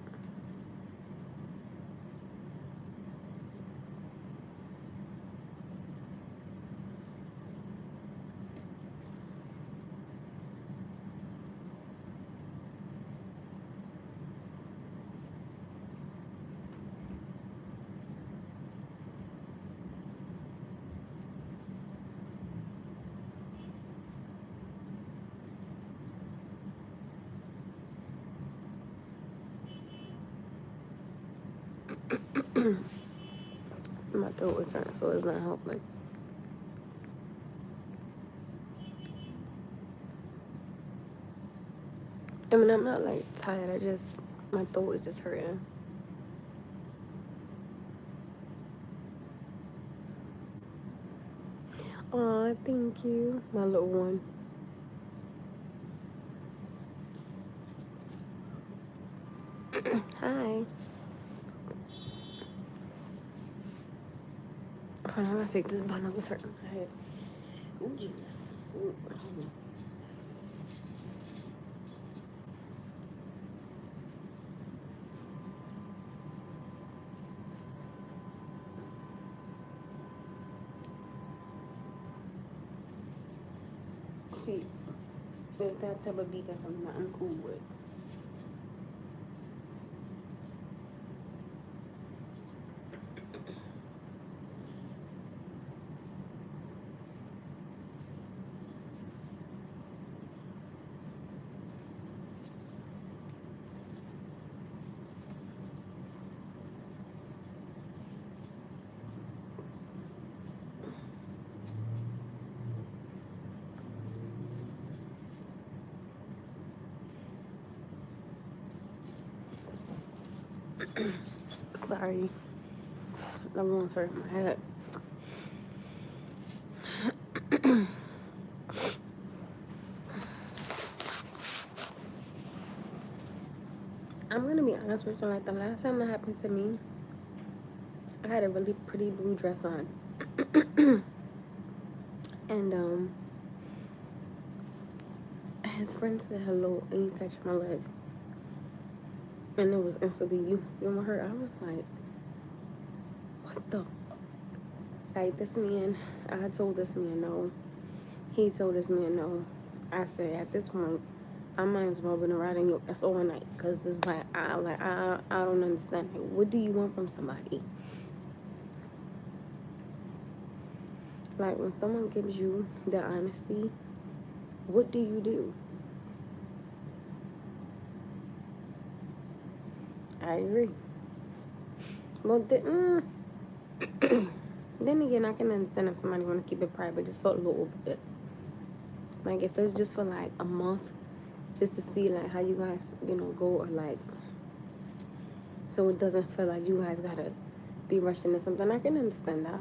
My throat was hurting, so it's not helping. I mean, I'm not like tired. My throat is just hurting. Aw, thank you, my little one. Hi. Hold on, I'm gonna take this bun off. It's hurting my head. Oh, Jesus. Ooh. See, it's that type of beat that I'm cool with. Sorry. That one's hurting my head. I'm gonna be honest with you. Like, the last time that happened to me, I had a really pretty blue dress on. And his friend said hello and he touched my leg. And it was instantly, you want her? I was like, what the fuck? Like, this man, I told this man no. He told this man no. I said, at this point, I might as well been riding your ass all night. Because it's like, I don't understand. Like, what do you want from somebody? Like, when someone gives you the honesty, what do you do? I agree. Well, Then again, I can understand if somebody want to keep it private just for a little bit. Like if it's just for like a month, just to see like how you guys, go, or like so it doesn't feel like you guys gotta be rushing to something. I can understand that.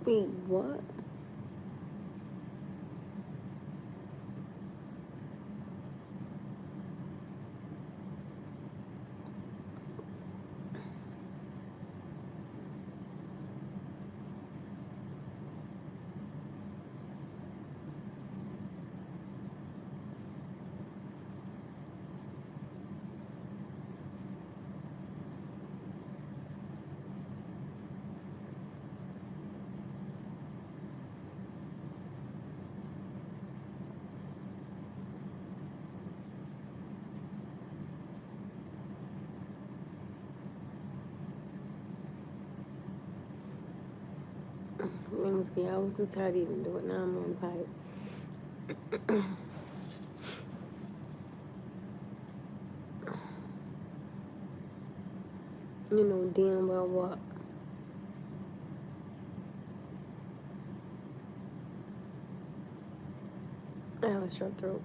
Wait, what? Honestly, I was too tired to even do it. Now I'm getting tired. You know damn well what. I have a strep throat.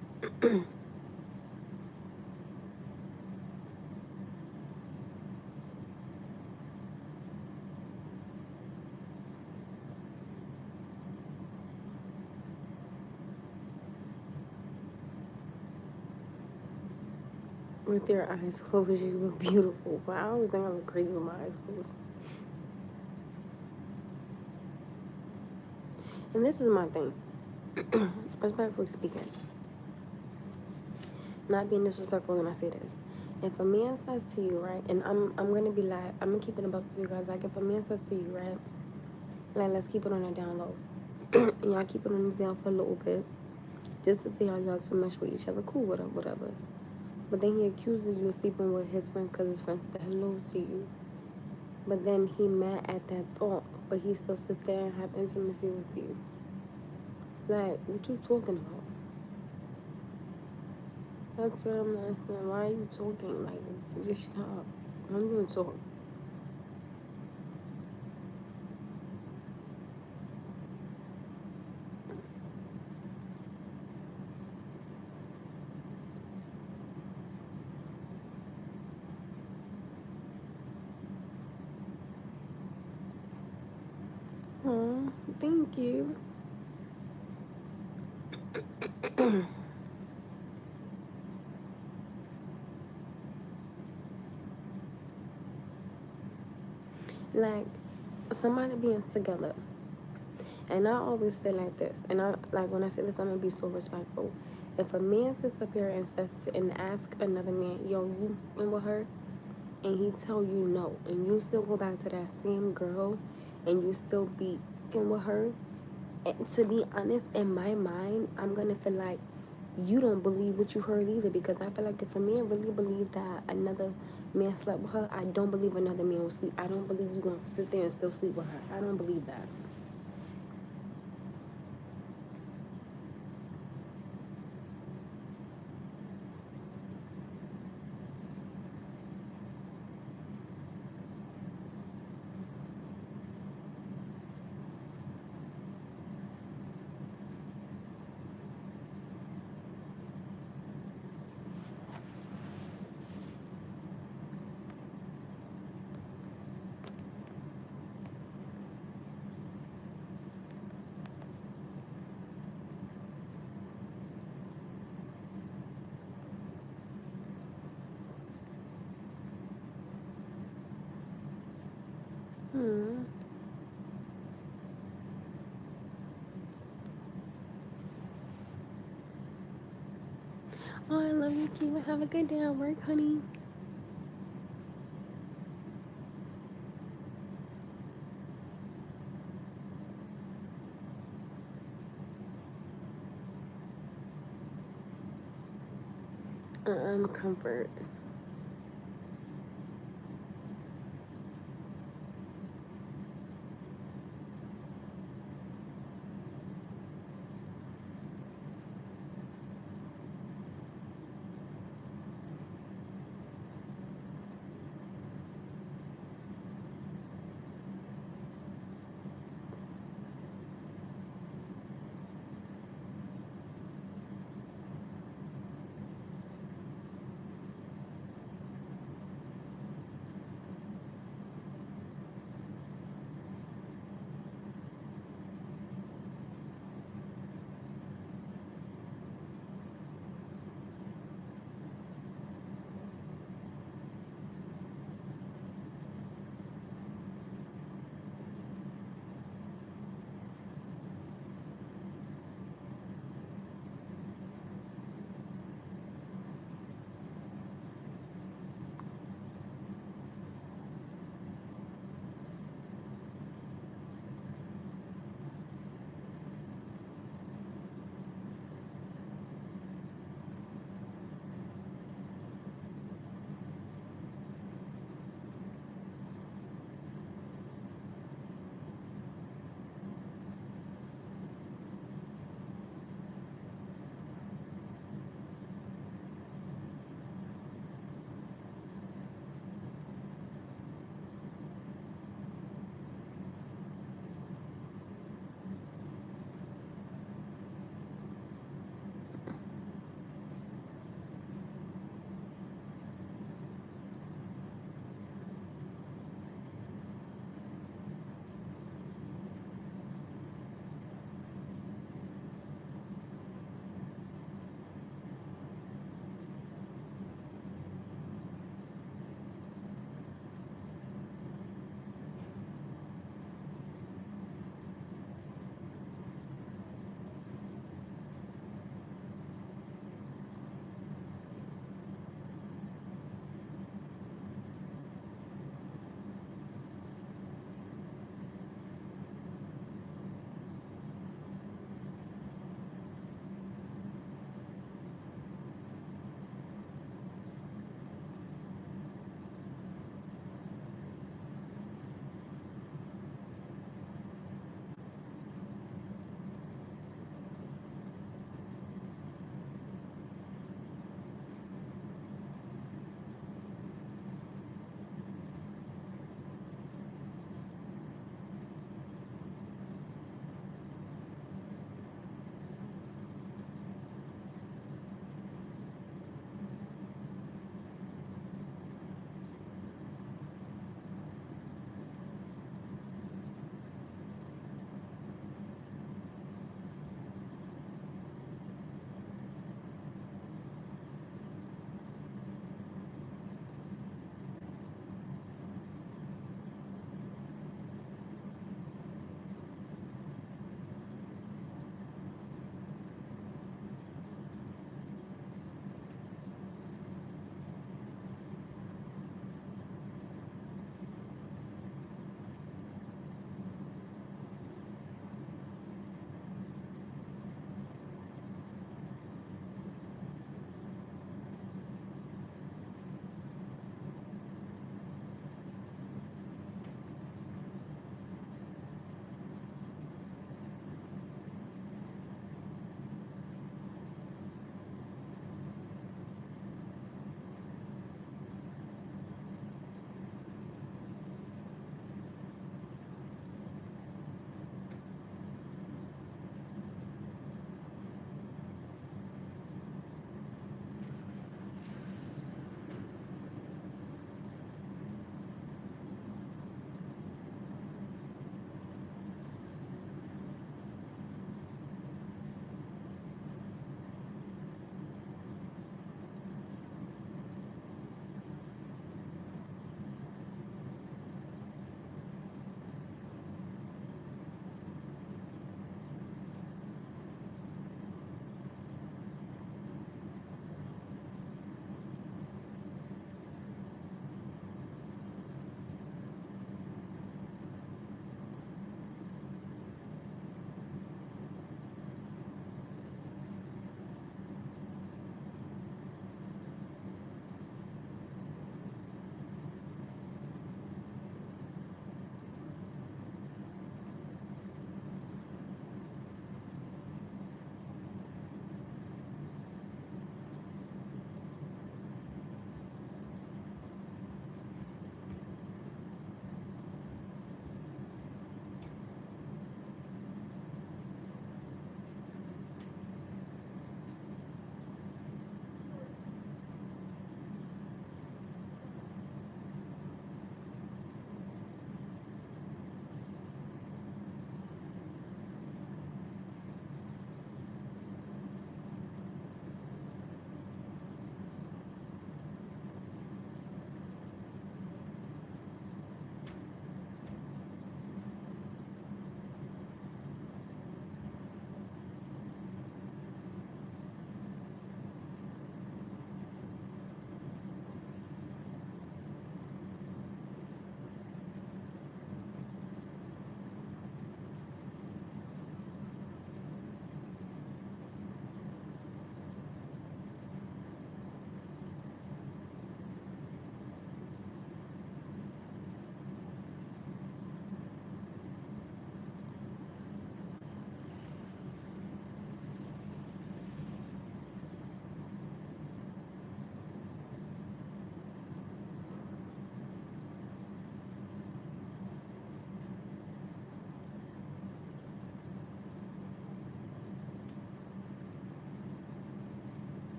With your eyes closed, you look beautiful. But I always think I look crazy with my eyes closed. And this is my thing. Respectfully speaking. Not being disrespectful when I say this. If a man says to you, right, and I'm gonna be like, I'm gonna keep it about you guys. Like if a man says to you, right, like let's keep it on a down low. And y'all keep it on the down for a little bit. Just to see how y'all too much with each other. Cool, whatever. But then he accuses you of sleeping with his friend because his friend said hello to you. But then he mad at that thought, but he still sit there and have intimacy with you. Like, what you talking about? That's what I'm asking. Why are you talking? Like, just shut up. I'm gonna talk. Oh, thank you. Like, somebody being together. And I always say like this, and I like when I say this, I'm gonna be so respectful. If a man sits up here and says and ask another man, yo, you in with her, and he tell you no, and you still go back to that same girl, and you still be in with her, and to be honest, in my mind, I'm gonna feel like you don't believe what you heard either, because I feel like if a man really believed that another man slept with her, I don't believe another man will sleep. I don't believe you gonna sit there and still sleep with her. I don't believe that. Hmm. Oh, I love you, Kiva. Have a good day at work, honey. Comfort.